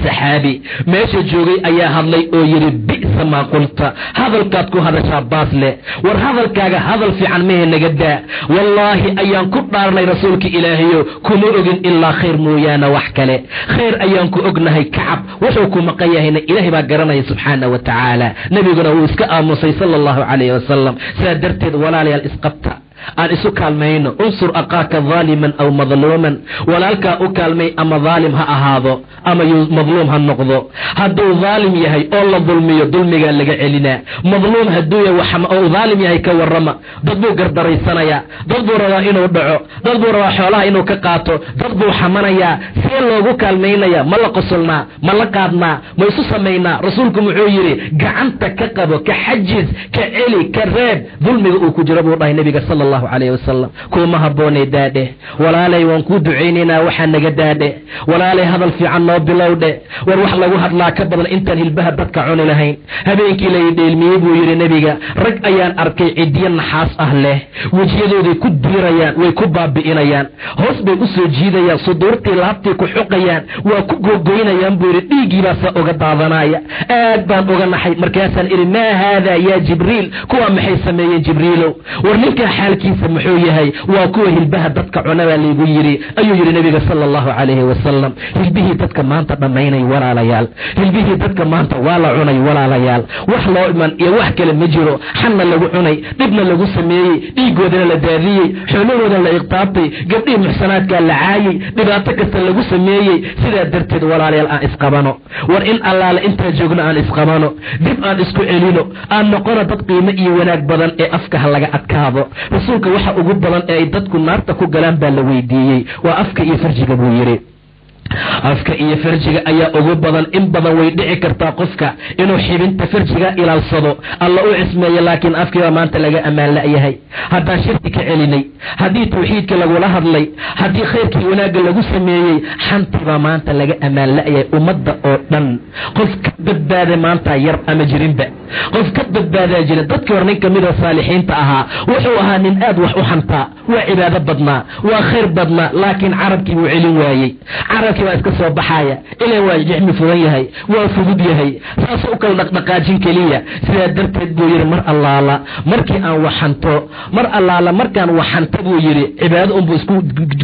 saxaabi meesha joogay ayaa hadlay oo yidhi, bi'sa maa qulta, hadalkaad ku hadashaa baas leh, war hadalkaaga hadal fiican mehe naga daa. wallaahi ayaan ku dhaarnay rasuulka ilaahayo, kuma ogin ilaa khayr mooyaane wax kale. khayr ayaan ku ognahay. Kacab wuxuu ku maqan yahayna ilaahay baa garanaya subxaana wa tacaala. nebiguna wuu iska aamusay sala allahu calayhi wasalam. sidaa darteed walaalayaal isqabta, aan isu kaalmayno. unsur aqaaka daaliman aw madluuman, walaalkaa u kaalmay ama daalim ha ahaado ama madluum ha noqdo. hadduu daalim yahay oo la dulmiyo, dulmigaa laga celinaa. madluum hadduu yahay daalim yahay ka warrama, dad buu gardaraysanaya, dad buu rabaa inuu dhaco, dad buu rabaa xoolaha inuu ka qaato, dad buu xamanayaa. see loogu kaalmaynaya? ma la qosolnaa? ma la qaadnaa? ma isu samaynaa? rasuulku muxuu yidhi, gacanta ka qabo, ka xajiz, ka celi, ka reeb dulmiga uu ku jiro buu dhahay nebiga sala allahu calayhi wasalam. kuuma habboonay daadhe walaalay, waan kuu ducaynaynaa, waxaa naga daadhe walaalay, hadal fiican noo bilowdhe. war wax lagu hadlaa ka badan intaan hilbaha dadka cuni lahayn. habeenkii la dheelmiyey buu yidhi nebiga, rag ayaan arkay ciddiyo naxaas ah leh, wejiyadooday ku diirayaan, way ku baabi'inayaan, hoos bay u soo jiidayaan, suduurtii laabtay ku xuqayaan, waa ku googoynayaan buu yidhi, dhiiggiibaasaa uga daadanaya. aad baan uga naxay. markaasaan idhi, maa haadaa yaa jibriil, kuwaa maxay sameeyeen jibriilow? war ninkaa xaalki camalkiisa muxuu yahay waa kuwa hilbaha dadka cunabaa laygu yidhi ayuu yidhi nabiga sala allahu calayhi wasalam hilbihii dadka maanta dhammaynay walaalayaal hilbihii dadka maanta waa la cunay walaalayaal wax loo iman iyo wax kale ma jiro xanna lagu cunay dhibna lagu sameeyey dhiigoodana la daadiyey xoolahooda la iqtaabtay gabdhihii muxsanaadkaa la caayey dhibaato kasta lagu sameeyey sidaa darteed walaalayaal aan isqabano war in allaale intaan joogno aan isqabano dib aan isku celino aan noqono dad qiimo iyo wanaag badan ee afka ha laga adkaado rasuulka waxa ugu badan ee ay dadku naarta ku galaan baa la weydiiyey waa afka iyo farjiga buu yidhi afka iyo farjiga ayaa ugu badan in badan way dhici kartaa qofka inuu xibinta farjiga ilaalsado alla u cismeeyo laakiin afkiibaa maanta laga ammaan la'yahay haddaan shirki ka celinay haddii tawxiidka lagula hadlay haddii khayrkii wanaagga lagu sameeyey xantiibaa maanta laga ammaan la'yahay ummadda oo dhan qof ka badbaaday maanta yar ama jirinba qof ka badbaadaa jira dadkii hor nin kamida saalixiinta ahaa wuxuu ahaa nin aad wax u xantaa waa cibaado badnaa waa khayr badnaa laakiin carabkii buu celin waayey carabkii baa iska soo baxaaya ilan waa jixmi fudan yahay waa fudud yahay saasoo u kala dhaqdhaqaajin keliya sidaa darteed buu yidhi mar allaala markii aan waxanto mar allaala markaan waxanta buu yidhi cibaado unbuu isku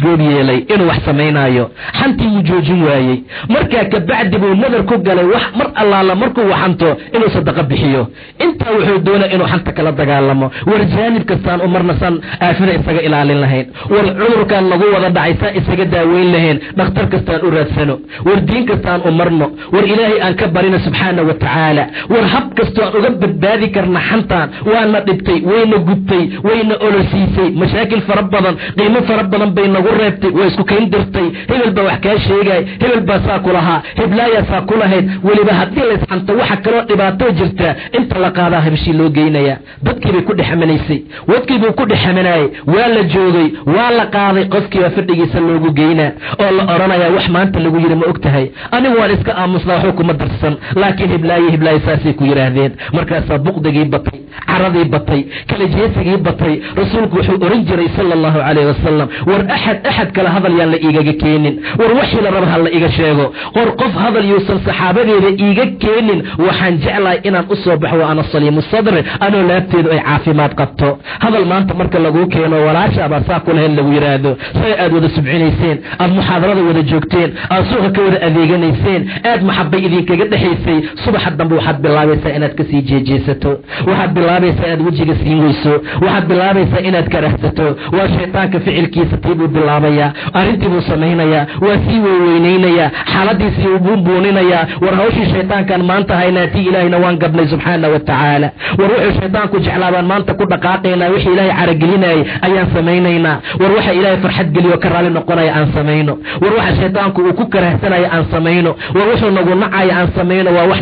goob yeelay inuu wax samaynaayo xantii wuu joojin waayey markaa kabacdi buu nadar ku galay wax mar allaala markuu waxanto inuu sadaqa bixiyo intaa wuxuu doonaya inuu xanta kala dagaalamo war jaanib kastaan u marna saan aafida isaga ilaalin lahayn war cudurkaan nagu wada dhacay saa isaga daaweyn lahayn dhakhtar kastaan u raadsano war diin kastaan u marno war ilaahay aan ka barino subxaana wa tacaala war hab kastoo aan uga badbaadi karna xantaan waana dhibtay wayna gubtay wayna olosiisay mashaakil fara badan qiimo fara badan bay nagu reebtay waa isku kayn dirtay hebel baa wax kaa sheegay hebel baa saa ku lahaa heblaayaa saa ku lahayd weliba haddii laysxanto waxa kaloo dhibaato jirta inta la qaadaa habshii loo geynaya dadkii bay ku dhexamanaysay wadkii buu ku dhexamanayay waa la joogay waa la qaaday qofkiiba fadhigiisa loogu geynaa oo la odhanaya wax maanta lagu yidhi ma og tahay anigu waan iska aamusnaa waxba kuma darsan laakiin hiblaaye saasay ku yidhaahdeen markaasaa buqdigii batay caradii batay kala jeesigii batay rasuulku wuxuu oran jiray sala allahu calayh wasalam war axad kale hadal yaan la iigaga keenin war waxii la raba ha la iga sheego qor qof hadal yuusan saxaabadeeda iiga keenin waxaan jeclahay inaan u soo baxo ana saliimu sadri anoo laabteedu ay caafimaad qabto hadal maanta marka laguu keeno walaashaabaa saa ku lahayn lagu yidhaahdo say aad wada subcinayseen aad muxaadarada wada joogteen aad suuqa ka wada adeeganayseen aad maxabay idinkaga dhexaysay subaxa dambe waxaad bilaabaysaa inaad kasii jeejeesato waxaad bilaabaysaa inaad wejiga siin weyso waxaad bilaabaysaa inaad karahsato waa shaytaanka ficilkiisa tii buu bilaabayaa arrintii buu samaynayaa waa sii weyneynayaa xaaladiisii buu buuninayaa war hawshii shaytaankaan maanta haynaa tii ilaahayna waan gabnay subxaana wa tacaala war wuxuu shaytaanku jeclaabaan maanta ku dhaqaaqaynaa wixii ilaahay caragelinayay ayaan samaynaynaa war waxa ilaahay farxad geliyo ka raali noqonaya aan samayno war waxa shaytaanku uu ku karahsanaya aan samayno war wuxuu nagu nacaya aan samayno waa wax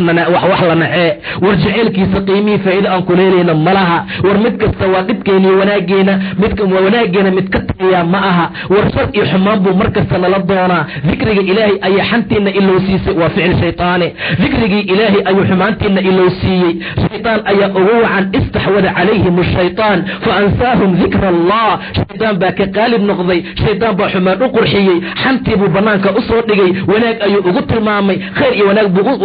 la nacee war jaceylkiisa qiimihii faa'iido aan ku leelayna malaha war mid kasta waa dhibkeena iyo wanaageena mid ka tagayaa ma aha war shar iyo xumaan buu mar kasta nala doonaa dikriga ilaahay ayaa xantiina ilowsiisay waa ficil shaytaane dikrigii ilaahay ayuu xumaantiina ilowsiiyey shaytaan ayaa ugu wacan istaxwada calayhim ashaytaan fa ansaahum dikra allah shaytaan baa ka qaalib noqday shaytaan baa xumaan u qurxiyey xantii buu banaanka u soo dhigay wanaag ayuu ugu tilmaamay khayr iyo wanaag buu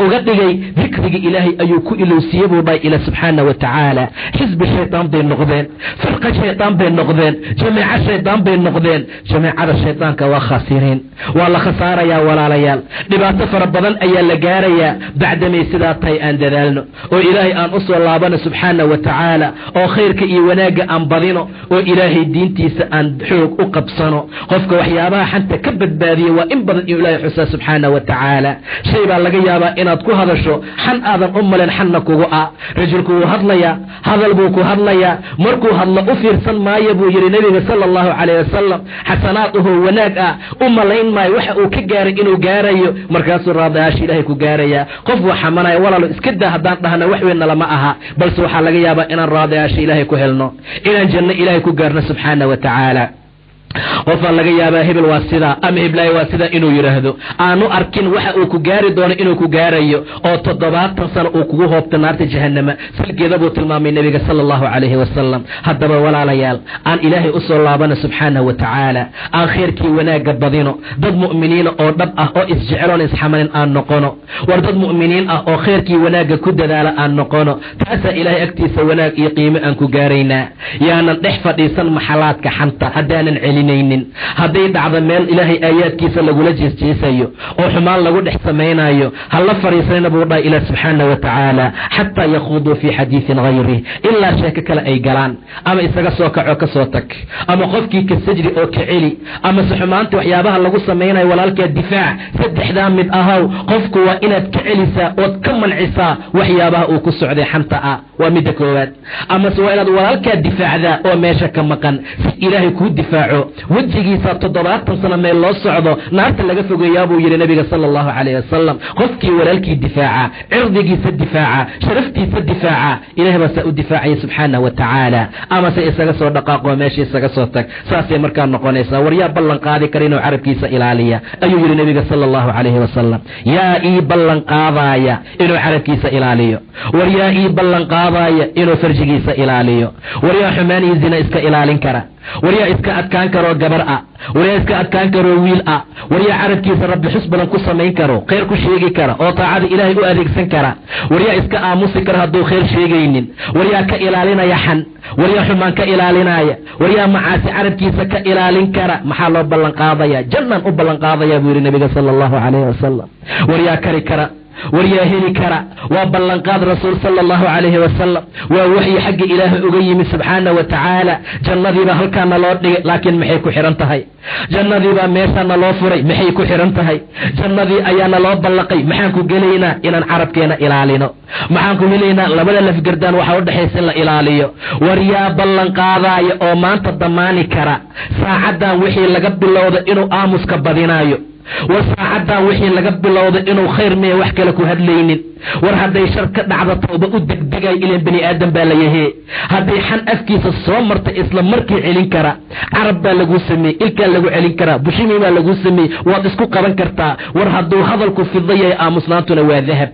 uga dhigay dikrigii ilaahay ayuu ku ilowsiiyey buu dhahay ila subxaana wa tacaala xisbi shaytaan bay noqdeen firqa shaytaan bay noqdeen jameeco shaytaan bay noqdeen jameecada shaytaanka waa khaasiriin waa la khasaarayaa walaalayaal dhibaato fara badan ayaa la gaarayaa bacdamay sidaa tahay aan dadaalno oo ilaahay aan u soo laabano subxaana wa tacaala oo khayrka iyo wanaagga aan badino oo ilaahay diintiisa aan xoog u qabsano qofka waxyaabaha xanta ka badbaadiya waa in badan inuu ilaahay xusaa subxaana wa tacaala shay baa laga yaabaa inaad ku hadasho xan aadan u malen xanna kugu ah rajulku wuu hadlayaa hadal buu ku hadlayaa markuu hadlo u fiirsan maayo buu yidhi nebiga sala allahu calayh wasalam xasanaatuhu wanaag ah u malayn maayo waxa uu ka gaaray inuu gaarayo markaasuu raadayaasha ilaahay ku gaarayaa qof waa xamanaya walaalo iska daa haddaan dhahna wax weynna lama aha balse waxaa laga yaabaa inaan raadayaasha ilaahay ku helno inaan janno ilaahay ku gaarno subxaana wa tacaala qofaa laga yaabaa hebel waa sidaa ama heblaay waa sidaa inuu yidhaahdo aanu arkin waxa uu ku gaari doono inuu ku gaarayo oo 70 sano uu kugu hoobta naarta jahannama salgeeda buu tilmaamay nabiga sallallahu alayhi wasallam haddaba walaalayaal aan ilaahay u soo laabana subxaanahu wa tacaala aan khayrkii wanaaga badino dad mu'miniina oo dhab ah oo isjeceloon isxamalin aan noqono war dad mu'miniin ah oo khayrkii wanaaga ku dadaala aan noqono taasaa ilaahay agtiisa wanaag iyo qiimo aan ku gaaraynaa yaanan dhex fadhiisan maxalaadka xanta haddaanan celinaynin hadday dhacdo meel ilaahay aayaadkiisa lagula jeesjeesayo oo xumaan lagu dhex samaynayo hala fariisanina buu dhahay ilaah subxaanahu wa tacaala xataa yakhuuduu fii xadiisin hayrih ilaa sheeko kale ay galaan ama isaga soo kaco ka soo tag ama qofkii ka sajri oo ka celi ama se xumaanta waxyaabaha lagu samaynayo walaalkaa difaac saddexdaa mid ahow qofku waa inaad ka celisaa ood ka mancisaa waxyaabaha uu ku socday xanta ah waa midda koowaad amase waa inaad walaalkaa difaacdaa oo meesha ka maqan si ilaahay kuu difaaco wejigiisa 70 sano meel loo socdo naarta laga fogeeyaa buu yidhi nabiga sala allahu calayhi wasalam qofkii walaalkii difaaca cirdigiisa difaaca sharaftiisa difaaca ilahay baa saa u difaacaya subxaanahu wa tacaala amase isaga soo dhaqaaqoo meesha isaga soo tag saasay markaa noqonaysaa war yaa ballan qaadi kara inuu carabkiisa ilaaliya ayuu yidhi nabiga sala allahu calayhi wasalam yaa ii ballan qaadaaya inuu carabkiisa ilaaliyo war yaa ii ballan qaadaaya inuu farjigiisa ilaaliyo war yaa xumaan iyo zina iska ilaalin kara war yaa iska adkaan karoo gabar ah war yaa iska adkaan karoo wiil ah war yaa carabkiisa rabbi xus badan ku samayn karo khayr ku sheegi kara oo taacada ilaahay u adeegsan kara war yaa iska aamusi kara hadduu khayr sheegaynin war yaa ka ilaalinaya xan war yaa xumaan ka ilaalinaya war yaa macaasi carabkiisa ka ilaalin kara maxaa loo ballan qaadaya jannaan u ballan qaadaya buu yidhi nabiga sala allahu calayhi wasalam war yaa kari kara war yaa heli kara waa ballanqaad rasuul sala allahu calayhi wasalam waa waxyi xagga ilaahay uga yimi subxaana wa tacaala jannadiibaa halkaana loo dhigay laakiin maxay ku xihan tahay jannadiibaa meeshaana loo furay maxay ku xihan tahay jannadii ayaana loo ballaqay maxaan ku gelaynaa inaan carabkeena ilaalino maxaan ku helaynaa labada lafgardaan waxaa udhexaysa in la ilaaliyo war yaa ballanqaadaaya oo maanta damaani kara saacaddan wixii laga bilowda inuu aamuska badinaayo war saacaddan wixii laga bilowda inuu khayr miya wax kale ku hadlaynin war hadday shar ka dhacda tawba u degdegay ileen bani aadam baa la yahee hadday xan afkiisa soo marta isla markii celin kara carab baa lagu sameeyey ilkaa lagu celin karaa bushimi baa lagu sameeyey waad isku qaban kartaa war hadduu hadalku fida yahay aamusnaantuna waa dahab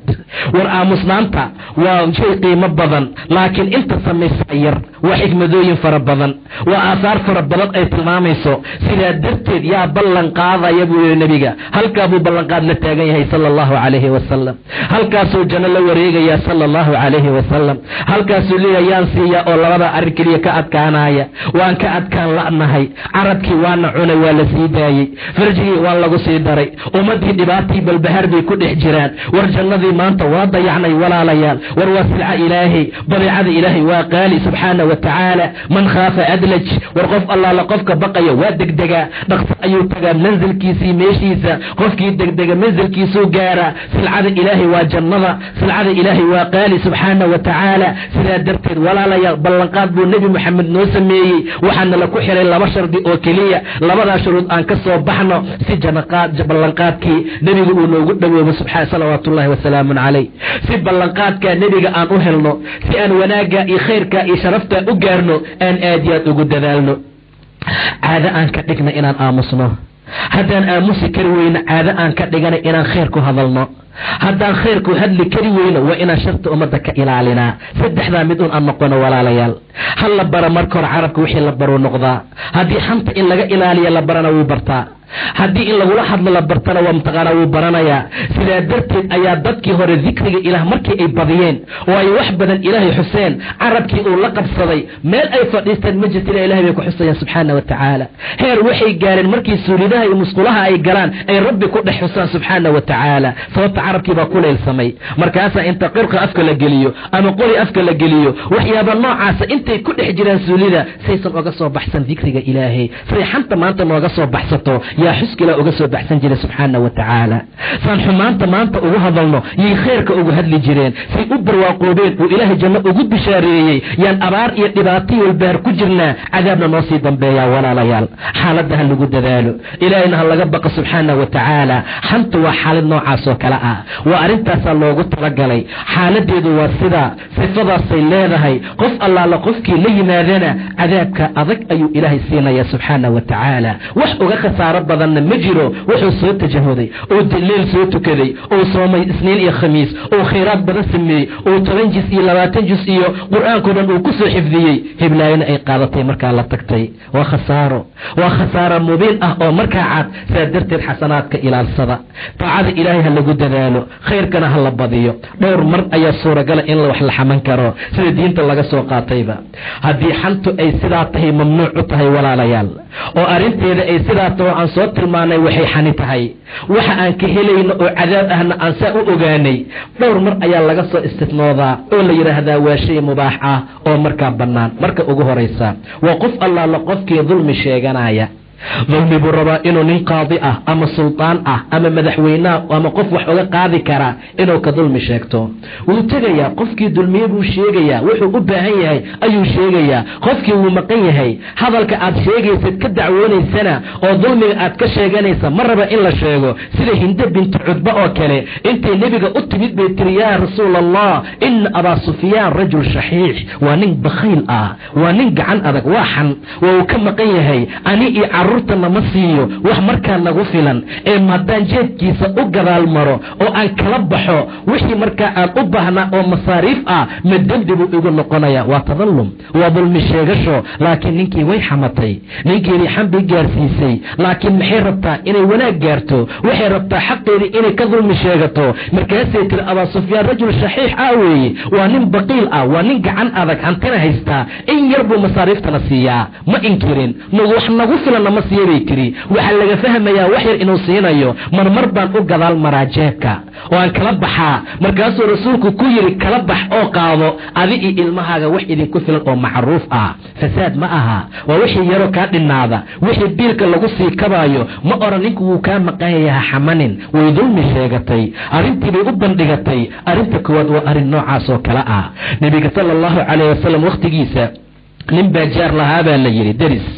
war aamusnaanta waa shay qiimo badan laakiin inta samaysaa yar waa xikmadooyin fara badan waa aahaar fara badan ay tilmaamayso sidaa darteed yaa ballan qaadaya buu yidhi nebiga halkaa buu ballanqaad la taagan yahay sala allahu calayhi wasalam halkaasuu janno la wareegayaa sala allahu calayhi wasalam halkaasuu leeyahay yaan siiyaa oo labada arrin keliya ka adkaanaya waan ka adkaan la'nahay carabkii waana cunay waa la sii daayey farjigii waa lagu sii daray ummaddii dhibaatii balbahaar bay ku dhex jiraan war jannadii maanta waa dayacnay walaalayaal war waa silca ilaahay badeecada ilaahay waa qaali subxaana wa tacaala man khaafa adlaj war qof allaala qofka baqaya waa degdegaa dhaqso ayuu tagaa manzilkiisii meeshiisa qofkii degdega manzilkiisuu gaaraa silcada ilaahay waa jannada silcada ilaahay waa qaali subxaana wa tacaala sidaa darteed walaalayaal ballanqaad buu nebi moxamed noo sameeyey waxaana la ku xiray 2 shardi oo keliya labadaa shuruud aan ka soo baxno si ballanqaadkii nebiga uu noogu dhawoobo salawaatullahi wasalaamun calayh si ballanqaadkaa nebiga aan u helno si aan wanaagga iyo khayrka iyo sharafta u gaarno aan aad iyo aad ugu dadaalno caado aan ka dhigna inaan aamusno haddaan aamusi kari weyno caado aan ka dhigana inaan khayr ku hadalno haddaan khayrku hadli kari weyno waa inaan sharta ummadda ka ilaalinaa saddexdaa mid un aan noqono walaalayaal hal la bara marka hore carabka wixii la baruu noqdaa haddii xanta in laga ilaaliya la barana wuu bartaa haddii in lagula hadlo la bartana waa mataqaanaa wuu baranayaa sidaa darteed ayaa dadkii hore dikriga ilaah markii ay badiyeen oo ay wax badan ilaahay xuseen carabkii uu la qabsaday meel ay fadhiisteen ma jirta ilaa ilahay bay ku xusayaan subxaana wa tacaala heer waxay gaareen markii suulidaha iyo musqulaha ay galaan ay rabbi ku dhex xusaan subxaana wa tacaala sababta carabkii baa ku leylsamay markaasaa inta qirqa afka la geliyo ama qori afka la geliyo waxyaaba noocaasa intay ku dhex jiraan suulida saysan oga soo baxsan dikriga ilaahay say xanta maanta nooga soo baxsato yaa xuskila uga soo baxsan jiray subxaana wa tacaala saan xumaanta maanta ugu hadalno yay khayrka ugu hadli jireen say u barwaaqoobeen uu ilaahay janno ugu bishaareeyey yaan abaar iyo dhibaato iyo walbaar ku jirnaa cadaabna noo sii dambeeyaa walaalayaal xaaladda ha lagu dadaalo ilaahayna ha laga baqo subxaana wa tacaala xantu waa xaalad noocaas oo kale ah waa arrintaasaa loogu talagalay xaaladeedu waa sidaa sifadaasay leedahay qof allaala qofkii la yimaadana cadaabka adag ayuu ilaahay siinaya subxaana wa tacaala wax uga khasaaro badanna ma jiro wuxuu soo tajahuday oo leel soo tukaday oo soomay isniin iyo khamiis oo khayraad badan sameeyey oo 10 juz iyo 20 juz iyo qur-aankoo dhan uu ku soo xifdiyey heblaayana ay qaadatay markaa la tagtay waa khasaaro mubiin ah oo markaa cad saa darteed xasanaadka ilaalsada taacada ilaahay ha lagu dadaalo khayrkana ha la badiyo dhowr mar ayaa suuragala in wax la xaman karo sida diinta laga soo qaatayba haddii xantu ay sidaa tahay mamnuuc u tahay walaalayaal oo arrinteeda ay sidaa taho aan soo tilmaanay waxay xani tahay waxa aan ka helayno oo cadaab ahna aan saa u ogaanay dhowr mar ayaa laga soo istisnoodaa oo la yidhaahdaa waa shay mubaax ah oo markaa bannaan marka ugu horaysa waa qof allaala qofkii dulmi sheeganaya dulmi buu rabaa inuu nin qaadi ah ama sultaan ah ama madaxweyneah ama qof wax uga qaadi karaa inuu ka dulmi sheegto wuu tegayaa qofkii dulmiye buu sheegayaa wuxuu u baahan yahay ayuu sheegayaa qofkii wuu maqan yahay hadalka aad sheegaysid ka dacwoonaysana oo dulmiga aad ka sheeganaysa ma raba in la sheego sida Hinde bintu Cudba oo kale intay nebiga u timid bay tiri yaa rasuul allah in abaa sufyaan rajul shaxiix waa nin bakhayl ah waa nin gacan adag waa xan waa uu ka maqan yahay ani iyo carruurtana ma siiyo wax markaa nagu filan ee maadaan jeedkiisa u gadaal maro oo aan kala baxo wixii markaa aan u baahnaa oo masaariif ah ma dembi buu igu noqonaya waa tadallum waa dulmi sheegasho laakiin ninkii way xamatay ninkeedii xambi gaarsiisay laakiin maxay rabtaa inay wanaag gaarto waxay rabtaa xaqeedii inay ka dulmi sheegato markaasay tiri abaa sufyaan rajul shaxiix ah weeye waa nin baqiil ah waa nin gacan adag hantina haystaa in yar buu masaariiftana siiyaa ma inkirin wax nagu filan ma siiyay tiri waxa laga fahmayaa wax yar inuu siinayo marmar baan u gadaal maraa jeebka oo aan kala baxaa markaasuu rasuulku ku yiri kala bax oo qaado adi iyo ilmahaaga wax idin ku filan oo macruuf ah fasaad ma aha waa wixii yaro ka dhinaada wixii biilka lagu sii kabaayo ma oran ninku wuu ka maqan yahay xamanin way dulmi sheegatay arrintii bay u bandhigatay arrinta koowaad waa arrin noocaas oo kala ah nabiga sallallahu alayhi wasallam waqtigiisa nin baa jaar lahaa baa la yiri daris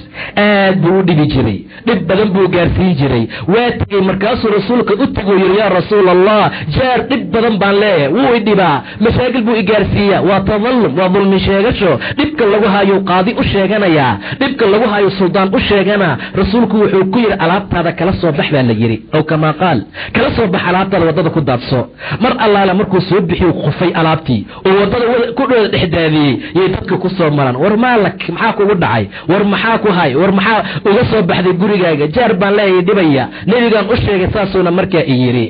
aad buu u dhibi jiray dhib badan buu gaarsiin jiray waa tegey markaasuu rasuulka u tegoo yiri yaa rasuul allah jaar dhib badan baan leeyahay wuu idhibaa mashaakil buu igaarsiiyaa waa tadallum waa dulmi sheegasho dhibka lagu hayo qaadi u sheeganayaa dhibka lagu hayo suldaan u sheegana rasuulku wuxuu ku yiri alaabtaada kala soo bax baa la yiri oo kama qaal kala soo bax alaabtaada wadada ku daadso mar allaala markuu soo bixiyo qufay alaabtii oo wadada ku dhow dhexdaadiyay yay dadka ku soo maran war maalak maxaa kugu dhacay war maxaa ku war maxaa uga soo baxday gurigaaga jaar baan leeyahay dhibaya nebigaan u sheegay saasuuna markaa i yiri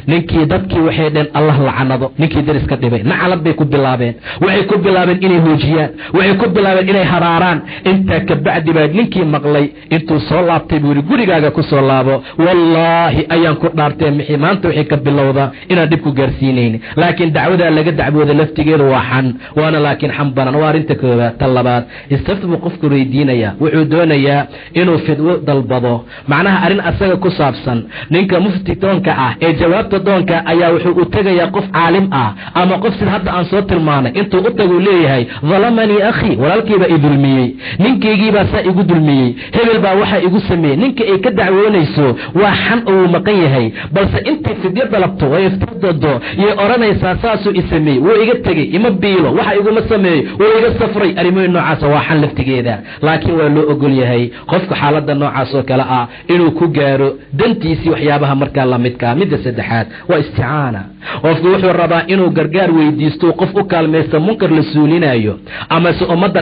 ninkii dadkii waxay dheen Allah lacanado ninkii dariska dhibay nacalad bay ku bilaabeen waxay ku bilaabeen inay hoojiyaan waxay ku bilaabeen inay haraaraan inta ka bacdi baa ninkii maqlay intuu soo laabtay buu gurigaaga ku soo laabo wallahi ayaan ku dhaartay mixi maanta waxay ka bilowda inaan dib ku gaarsiinaynin laakiin dacwada laga dacwooda laftigeedu waa xan waana laakiin xambaran waa arinta koobaad talabaad istafbu qofku reediinaya wuxuu doonayaa inuu fidwo dalbado macnaha arin asaga ku saabsan ninka mufti toonka ah ee jawaabta doonka ayaa wuxuu u tagayaa qof caalim ah ama qof sida hadda aan soo tilmaanay intuu u tagu leeyahay zalamani akhi walaalkiiba i dulmiyey ninkaygiibaa saa igu dulmiyey hebel baa waxaa igu sameeyey ninka ay ka dacwoonayso waa xan uu maqan yahay balse intay fidyo dalabto way iftadado iyo oranaysaa saasuu i sameeyey wuu iga tegey ima biilo waxa iguma sameeyey wuu iga safray arrimoyin noocaas waa xan laftigeeda laakiin waa loo ogol yahay qofka xaaladda noocaas oo kale ah inuu ku gaaro dantiisii waxyaabaha markaa la midka midda saddexaad waa isticaana qofku wuxuu rabaa inuu gargaar weydiisto qof u kaalmaysto munkar la suulinayo ama si ummadda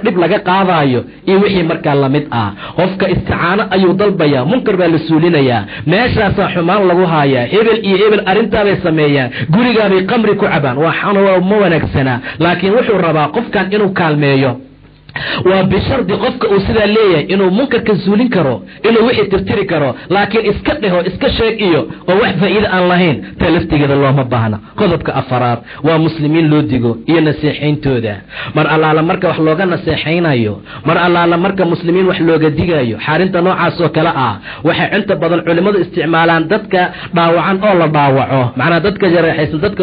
dhib laga qaadayo iyo wixii markaa la mid ah qofka isticaana ayuu dalbayaa munkar baa la suulinayaa meeshaasaa xumaan lagu haayaa hebel iyo hebel arrintaabay sameeyaan gurigaabay qamri ku cabaan waa ma wanaagsana laakiin wuxuu rabaa qofkan inuu kaalmeeyo وبشرط قفك أسدا ليه إنه منكر كزولين كرو إنه وحي ترتري كرو لكن اسكده اسكشيك إيو ووحفة إذا اللهين تلفتي قد الله مباهنا قضبك أفرار ومسلمين لوديقو إيا نسيحين تودا مر الله على مركة وحلوغا نسيحين أيو مر الله على مركة مسلمين وحلوغا ديقا أيو حارنت نوعا سوكلا وحي انت بدل علماء استعمالان دادك باوعان أولا باوعوه معنا دادك جريحيس دادك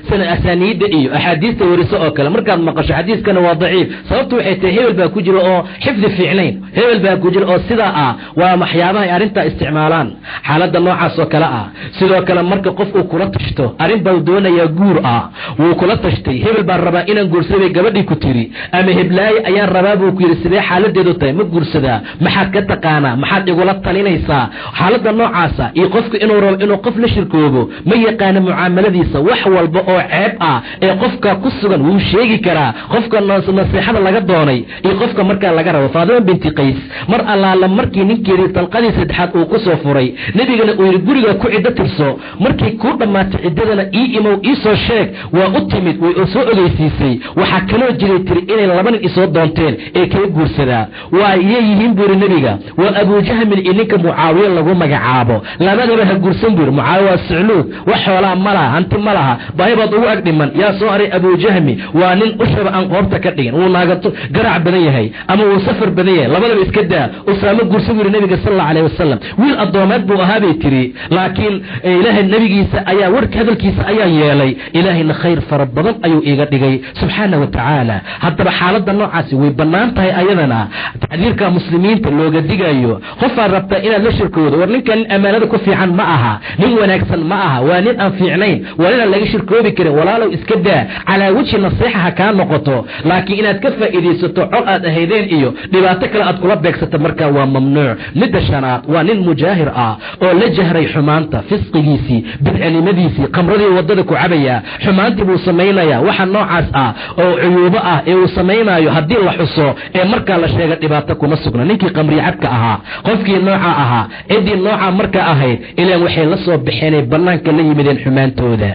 سنة أسانيد إيو أحاديث ورسو أوكلا مركة مقاش حديث كان ضعيف صوبت وحيته hebel baa ku jiro oo xifdi fiicnayn hebel baa ku jiro oo sidaa ah waa maxyaabaha ay arinta isticmaalaan xaaladda noocaas oo kale ah sidoo kale marka qof uu kula tashto arin baa doonaya guur ah wuu kula tashtay hebel baa rabaa inaan guursaday gabadhii ku tiri ama heblaay ayaan rabaa buu ku yiri sidee xaaladeedu tahay ma guursadaa maxaad ka taqaanaa maxaad igula talinaysaa xaaladda noocaas ah iyo qofku inuu rabo inuu qof la shirkoobo ma yaqaan muaamaladiisa wax walba oo ceeb ah ee qofka ku sugan wuu sheegi karaa qofka nasiixada laga doonay iyo qofka marka laga rabo Faadima binti Qays mar allaala markii ninkeedii talqadii saddexaad uu ku soo furay nabigana uu yiri guriga ku cidda tirso markii ku dhamaatay ciddadana ii soo sheeg waa u timid way soo ogeysiisay waxa kale jiray tiri inay laba nin isoo doonteen ee kala guursadaa waa yihiin buuri nabiga waa Abu Jahm ininka Muawiya lagu magacaabo labadaba ha guursan buuri Muawiya Su'luud wax xoolaa malaha anti malaha baaybaad ugu agdhiman yaa soo aray Abu Jahm waa nin u shaba aan qoorta ka dhigin uu naagato garaac badan yahay ama uu safar badan yahay labadaba iska daa Usaama guursan buuri nabiga sallallahu alayhi wasallam wiil adoomaad buu ahaa bay tiri laakiin ilaahay nabigiisa ayaa warka hadalkiisa ayaa yeelay ilaahayna khayr fara badan ayuu iiga dhigay subhanahu wa ta'ala haddaba xaaladda noocaasi way banaan tahay ayadana tacdiirka muslimiinta looga digayo qof rabta inaad la shirkoodo war ninkan amaanada ku fiican ma aha nin wanaagsan ma aha waa nin aan fiicnayn waa nin laga shirkoobi karin walaalow iska daa ala wajhi nasiixa ka noqoto laakiin inaad ka faa'iideysato cod aad ahaydeen iyo dhibaato kale aad kula beegsato marka waa mamnuuc midda shanaad waa nin mujaahir ah oo la jahray xumaanta fisqigiisi bid'animadiisi qamradii wadada ku cabaya xumaantii buu sameeynaya waxa noocaas ah oo cuyuubo ah ee uu sameeynayo hadii la xuso ee marka la sheego dhibaato kuma sugna ninkii qamri cabka ahaa qofkii nooca ahaa cidii nooca marka ahayd ilaa waxay la soo bixinay banaanka la yimideen xumaantooda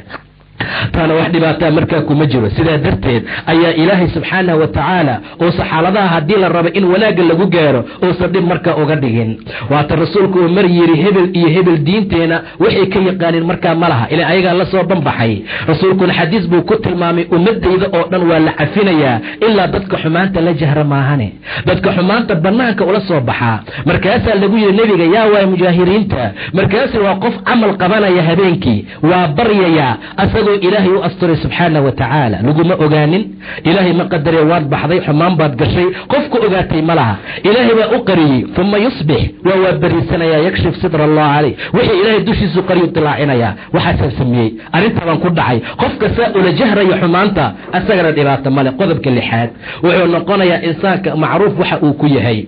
taana wax dhibaato markaa kuma jiro sidaa darteed ayaa ilaahay subxaanahu wa tacaala oo saxaaladaha haddii la rabo in wanaagga lagu gaaro uusan dhib markaa uga dhigin waata rasuulku uu mar yiri hebel iyo hebel diinteena waxay ka yaqaaneen markaa ma laha ilaa ayagaa la soo banbaxay rasuulkuna xadiis buu ku tilmaamay ummadayda oo dhan waa la cafinayaa ilaa dadka xumaanta la jahra maahane dadka xumaanta banaanka ula soo baxaa markaasaa lagu yiri nebiga yaa waay mujaahiriinta markaasi waa qof camal qabanaya habeenkii waa baryaya asagoo ilaahay u asturay subxaanahu wa tacaala laguma ogaanin ilaahay ma qadaree waad baxday xumaan baad gashay qofku ogaatay ma laha ilaahay baa u qariyey uma yusbix waa bariisanaya yakshif sidra allah calayh wixii ilaahay dushiisu qariyu dilaacinaya waxaasan sameeyey arrintaabaan ku dhacay qofka saa ula jahraya xumaanta asagana dhibaato male qodobka lixaad wuxuu noqonayaa insaanka macruuf waxa uu ku yahay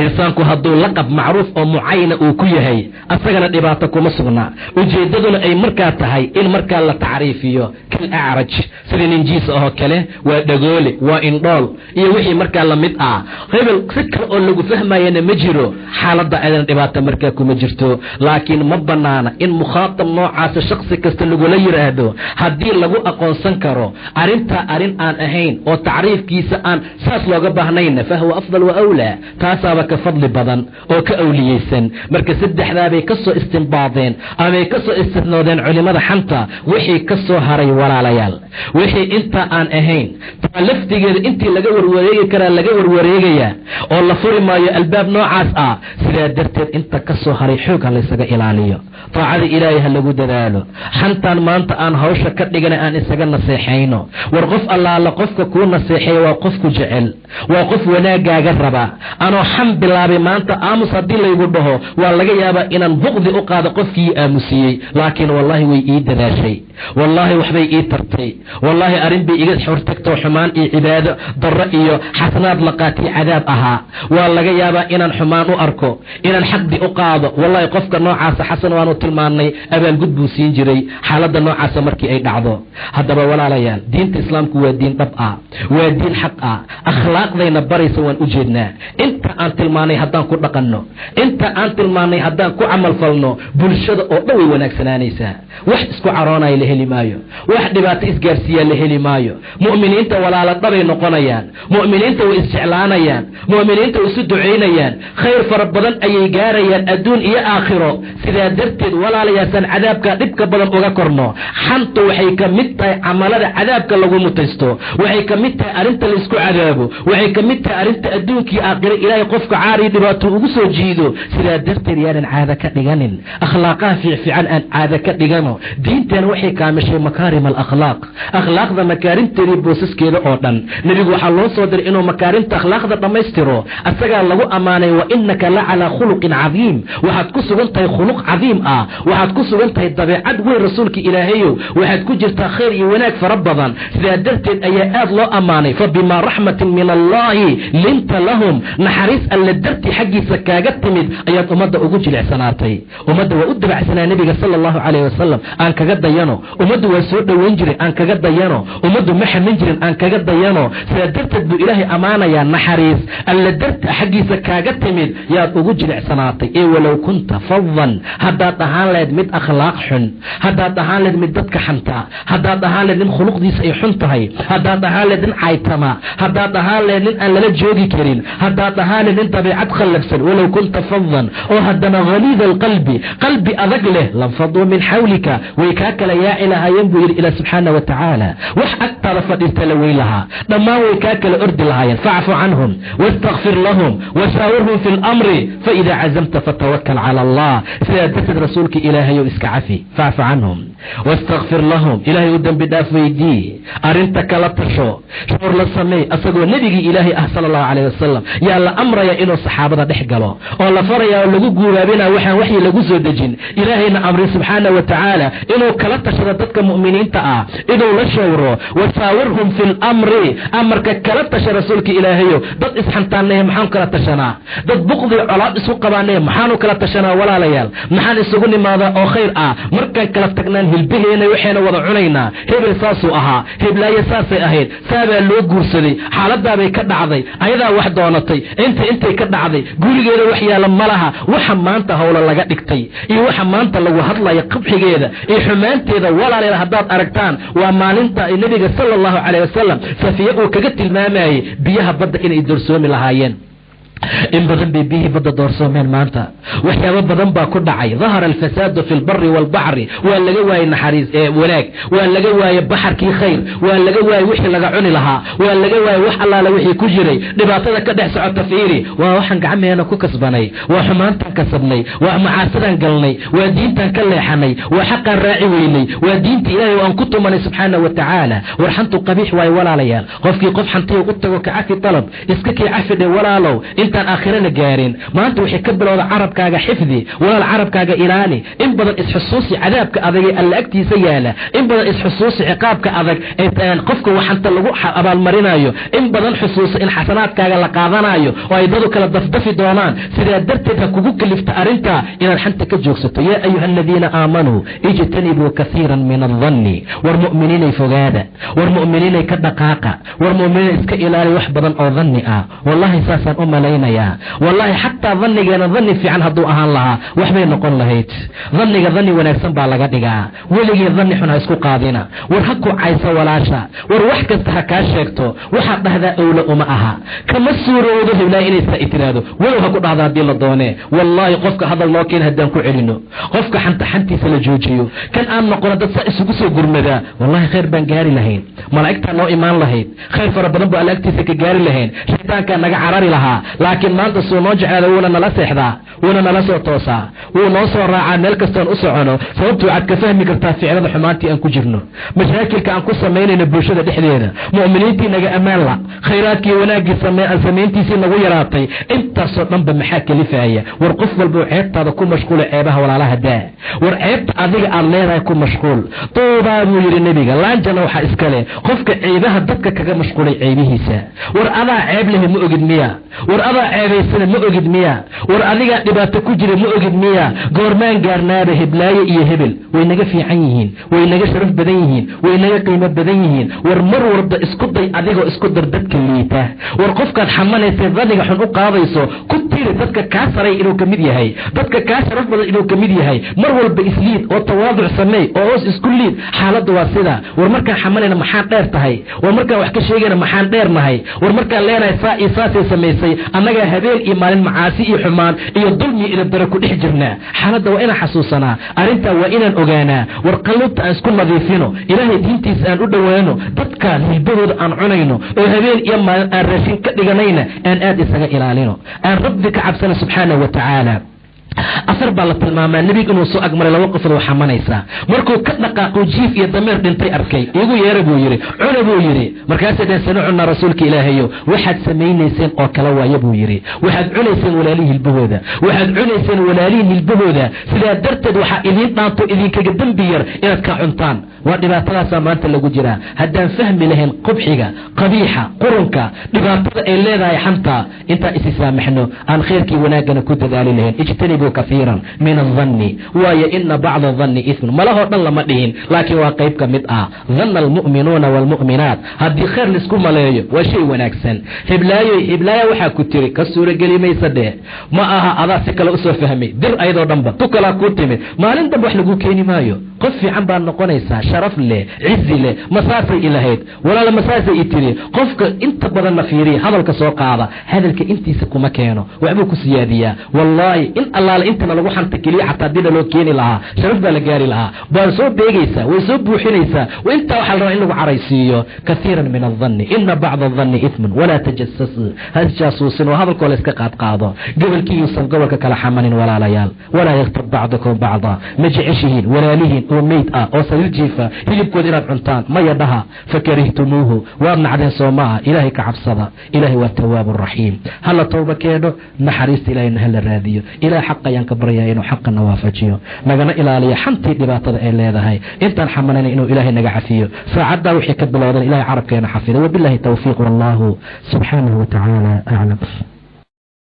insaanku hadduu laqab macruuf oo mucayana uu ku yahay asagana dhibaato kuma sugna ujeedaduna ay markaa tahay in markaa la tacriifiyo kal acraj sida ninjiis oo kale waa dhagoole waa indhool iyo wixii markaa la mid ah hebel si kale oo lagu fahmayana ma jiro xaaladda aydan dhibaato markaa kuma jirto laakiin ma banaana in mukhaatab noocaas shakhsi kasta lagula yiraahdo haddii lagu aqoonsan karo arinta arin aan ahayn oo tacriifkiisa aan saas looga baahnayna fa huwa afdal wa awla taasaba ka fadli badan oo ka awliyeysan marka saddexdaa bay ka soo istinbaadeen ama ay ka soo istinoodeen culimada xanta wixii ka soo haray walaalayaal wixii inta aan ahayn laftigeeda intii laga warwareegi karaa laga warwareegaya oo la furi maayo albaab noocaas ah sidaa darteed inta ka soo haray xoog la isaga ilaaliyo taacada ilaahay lagu dadaalo xantaan maanta aan hawsha ka dhigana aan isaga naseexayno war qof allaala qofka ku naseexay waa qofku jecel waa qof wanaagaaga raba anoo xam bilaabay maanta aamus haddii laygu dhaho waa laga yaabaa inaan buqdi u qaado qofkii aamusiyey laakiin wallahi way ii dadaashay wallahi waxbay ii tartay wallahi arrin bay iga xortagto xumaan iyo cibaado darro iyo xasanaad laqaati cadaab ahaa waa laga yaabaa inaan xumaan u arko inaan xaqdi u qaado wallahi qofka noocaas xasan waanu tilmaanay abaalgud buu siin jiray xaaladda noocaas markii ay dhacdo haddaba walaalayaal diinta islaamku waa diin dhab ah waa diin xaq ah akhlaaqdayna baraysa waan u jeednaa inta aan tilmaanay haddaan ku dhaqanno, inta aan tilmaanay haddaan ku camal falno, bulshada oo dhan way wanaagsanaanaysaa. wax isku caroonaya la heli maayo, wax dhibaato isgaarsiiyaa la heli maayo. mu'miniinta walaala dhabay noqonayaan, mu'miniinta way isjeclaanayaan, mu'miniinta way isu ducaynayaan, khayr fara badan ayay gaarayaan adduun iyo aakhiro. sidaa darteed walaalayaasaan cadaabka dhibka badan uga korno. xantu waxay ka mid tahay camalada cadaabka lagu mutaysto, waxay ka mid tahay arrinta la isku cadaabo, waxay ka mid tahay arrinta adduunkii aakhiro ilaahay qofka caari dhibaato ugu soo jiido. sidaa darteed yaanan caada ka dhiganin, akhlaaqaha fiican aan caada ka dhigano. diinteena waxay kaamishay makaarim alakhlaaq, akhlaaqda makaarimteedii boosaskeeda oo dhan. nebigu waxaa loo soo diray inuu makaarimta akhlaaqda dhammaystiro. asagaa lagu ammaanay wa innaka la calaa khuluqin cadiim, waxaad ku sugan tahay khuluq cadiim ah, waxaad ku sugan tahay dabeecad weyn rasuulka ilaahayow, waxaad ku jirtaa khayr iyo wanaag fara badan. sidaa darteed ayaa aad loo ammaanay. fa bimaa raxmatin min allahi linta lahum, naxariis alle dartii xaggiisa kaaga timid ayaad ummadda ugu jilicsanaatay. ummadda waa u dabacsanaa nebiga sala allahu calayhi wasalam, aan kaga dayano. ummaddu waa soo dhoweyn jiray, aan kaga dayano. ummaddu ma xamin jirin, aan kaga dayano. sidaa darteed buu ilaahay ammaanayaa naxariis alle darti xaggiisa kaaga timid yaad ugu jilicsanaatay. ee walow kunta fadan, haddaad ahaan lahayd mid akhlaaq xun, haddaad ahaan lahayd mid dadka xanta, haddaad ahaan lahayd nin khuluqdiisa ay xun tahay, haddaad ahaan lahayd nin caytama, haddaad ahaan lahayd nin aan lala joogi karin, haddaad ahaan lahayd nin dabiicad khallafsan, walow kunta fadan oo haddana haliida alqalbi, qalbi adag leh, lanfaduu min xawlika, way kaa kala yaaci lahaayeen buu yidhi ilaah subxaana wa tacaala. wax agtaada fadhiista la weyn lahaa, dhammaan way kaa kala ordi lahaayeen. facfu canhum wastakfir lahum wasaawirhum fi lamri faidaa cazamta fatawakal cala allah. sidaa darteed rasuulka ilaahayow iska cafi, facfu canhum wastakfir lahum, ilaahay u dembi dhaaf weydii, arrinta kala tasho, shuur la sameey. asagoo nebigii ilaahay ah sala allahu calayh wasalam yaa la amraya inuu saxaabada dhex galo, oo la faraya oo lagu guuraabina waxaan waxyi lagu soo dejin. ilaahayna amri subxaana wa tacaala inuu kala tashado dadka mu'miniinta ah, inuu la shawro. wasaawirhum fi lamri, amarka kala tasha rasuulka ilaahayo. dad isxantaanaye maxaanu kala tashanaa? dad buqdi colaad isu qabaanaye maxaanu kala tashanaa? walaalayaal, maxaan isugu nimaadaa oo khayr ah? markaan kala tagnaan hilbaheena waxayna wada cunaynaa. hebel saasuu ahaa, heblaaye saasay ahayd, saabaa loo guursaday, xaaladaabay ka dhacday, ayadaa wax doonatay, intay ka dhacday, gurigeeda wax yaala ma laha. waxa maanta howlo laga dhigtay iyo waxa maanta lagu hadlaya qabxigeeda iyo xumaanteeda walaalayaal haddaad aragtaan, waa maalinta nebiga sala allahu calayh wasalam safiya uu kaga tilmaamayay biyaha badda inay doorsoomi lahaayeen. in badan bay biyihii badda doorsoomeen maanta, waxyaabo badan baa ku dhacay. dahara alfasaadu fi lbari waalbaxri, waa laga waayey naxariis wanaag, waa laga waayey baxarkii khayr, waa laga waayey wixii laga cuni lahaa, waa laga waayey wax allaala wixii ku jiray. dhibaatada ka dhex socota fiiri, waa waxaan gacmeena ku kasbanay, waa xumaantaan kasabnay, waa macaasadaan galnay, waa diintaan ka leexanay, waa xaqaan raaci weynay, waa diinta ilaahay aan ku tumanay subxaana wa tacaala. war xantu qabiix waayo walaalayaal. qofkii qof xantiyo u tago ka cafi dalab, iska kii cafi dhe walaalow, intaan aakhirana gaarin. maanta waxay ka bilowda carabkaaga xifdi, walaal carabkaaga ilaali. in badan isxusuusi cadaabka adag ee alla agtiisa yaala, in badan isxusuusi ciqaabka adag ee qofka waxanta lagu abaalmarinayo, in badan xusuusa in xasanaadkaaga la qaadanayo oo ay dadu kala dafdafi doonaan. sidaa darteed ha kugu kalifta arrintaa inaad xanta ka joogsato. yaa ayuha aladiina aamanuu ijtanibuu kaiiran min adanni, war mu'miniinay fogaada, war mu'miniinay ka dhaqaaqa, war mu'miniinay iska ilaali wax badan oo danni ah. wallahi saasaan u malaynaya, wallahi xataa dhannigeena dhanni fiican hadduu ahaan lahaa waxbay noqon lahayd. dhanniga dhanni wanaagsan baa laga dhigaa, weligii dhanni xun ha isku qaadina. war ha ku cayso walaasha, war wax kasta ha kaa sheegto, waxaad dhahdaa owla uma aha, kama suurowdo heblaay inay saa itiraado, walow ha ku dhahda haddii la doonee. wallaahi qofka hadal loo keena haddaan ku celino, qofka xanta xantiisa la joojiyo, kan aan noqono dad saa isugu soo gurmadaa, wallahi khayr baan gaari lahayn, malaa'igtaa noo imaan lahayd, khayr fara badan baa alla agtiisa ka gaari lahayn, shaytaankaa naga carari lahaa. laakiin maanta suu noo jeclaada wuuna nala seexdaa, wuuna nala soo toosaa, wuu noo soo raacaa meel kastoon u socono. sababtu waxaad ka fahmi kartaa ficilada xumaantii aan ku jirno, mashaakilka aan ku samaynayno bulshada dhexdeeda, mu'miniintii naga ammaan la, khayraadkii wanaaggii samayntiisii nagu yaraatay. intaasoo dhanba maxaa kalifaya? war qof walba ceebtaada ku mashquula, ceebaha walaalaha daa. war ceebta adiga aad leedahay ku mashquul. duubaa buu yidhi nebiga, laanjana waxaa iska leh qofka ceebaha dadka kaga mashquulay ceebihiisa. war adaa ceeb lehe ma ogid miya? war أضع عبيسنا مؤجد مياه ورأذيك دباتك جري مؤجد مياه قرمان قارنار هبلاية إيه هبل وإنك في عينيهين وإنك شرف بدنيهين وإنك قيمة بدنيهين ورمر ورد اسكدي أذيك اسكدر ددك الليته ورقفك الحمانة سيظنك حنوق قاضيسو كتير ددك كاسري إنو كميديا هاي ددك كاسر رفض إنو كميديا هاي مرور بإسليد والتواضع سمي وعوس اسكوليد حالة واسدة ورمركا حمانة محان دير تهي ورمركا وحكا شيئا محان دير نهي ورمركا لينا إساسي سميسي أنك هبيل إيمان المعاسي حمان إيو الظلمي إلى الدركو إحجرنا حالة وإنا حسوسنا أرنتا وإنا أغانا ورقلوبت أسكن نظيفينو إلهي دينتيس أن أدوانو ددكا نلبهود أن عنينو وهبيل إيمان أن رشين كدغنينا أن آدي سغا إلالينو أن ربك عبسنا سبحانه وتعالى أثر بالله الماما النبي كانوا سوء أجمل الوقف لو حمانيسا مركو كدقا قوجيف يدمر دنتي أركي يقول يربو يري عنبو يري مركز دين سنعنا رسولك إلهيو واحد سميني سين أو كلوا يبو يري واحد عنيسين ولاليه البهودة واحد عنيسين ولاليه البهودة سلا درتد وحائلين نانتو إذين كقدم بير إلى كعنطان ودباتنا سامانت اللي جرا هدان فهم لهن قبحك قبيحة قرنك دباتنا إلا ذا يحمتا انت اسسامحنو عن خيرك وناقنا كنت ذالي لهن اجتنبوا كثيرا من الظن ويا إن بعض الظن إثم ما له ضل مدين لكن واقعك مدعى ظن المؤمنون والمؤمنات هدي خير لسكم ملايو وشيء وناكسن هبلايو وحا كتيري كالسورة قلي ما يصدق ما أها أذا سكال أسوى فهمي در أيضا دنبا تكلا كتمي ما لندب وحلقو كيني مايو قفي عن بان نقونيسا شرف لي عزي لي مساسي إلهيد ولا لمساسي إتري قفك انت بدل نفيري هذا الكسوق هذا الك انتي سكو مكانه وعبوك سيادية والله إن الله انت لو حنت كلي حتى دينا لو كيني لها شرف با لغاري لها بارسو بيغيسا ويسو بوحينيسا وانت وحال رأي انه عريسيو كثيرا من الظن ان بعض الظن اثم ولا تجسس هذا جاسوس وهذا الكل اسك قاده قبل كي يوصل قبل كلا حمن ولا ليال ولا يغتب بعضكم بعضا مجعشهين ولا لهين وميت او سيل جيفا هيبكود الى عنتان ما يدها فكرهتموه وابن عدن سوما الهي كعبصدا الهي والتواب الرحيم هل توبه كيدو نحريست الى ان هل الراديو الى حق ينكبريا انه حق نوافجيو نغنا الى حنتي دباتده اي لهدهي انت حمننا انه الهي نغا عفيو فعدا وحي كبلودا الهي عربكينا حفيده وبالله التوفيق والله سبحانه وتعالى اعلم.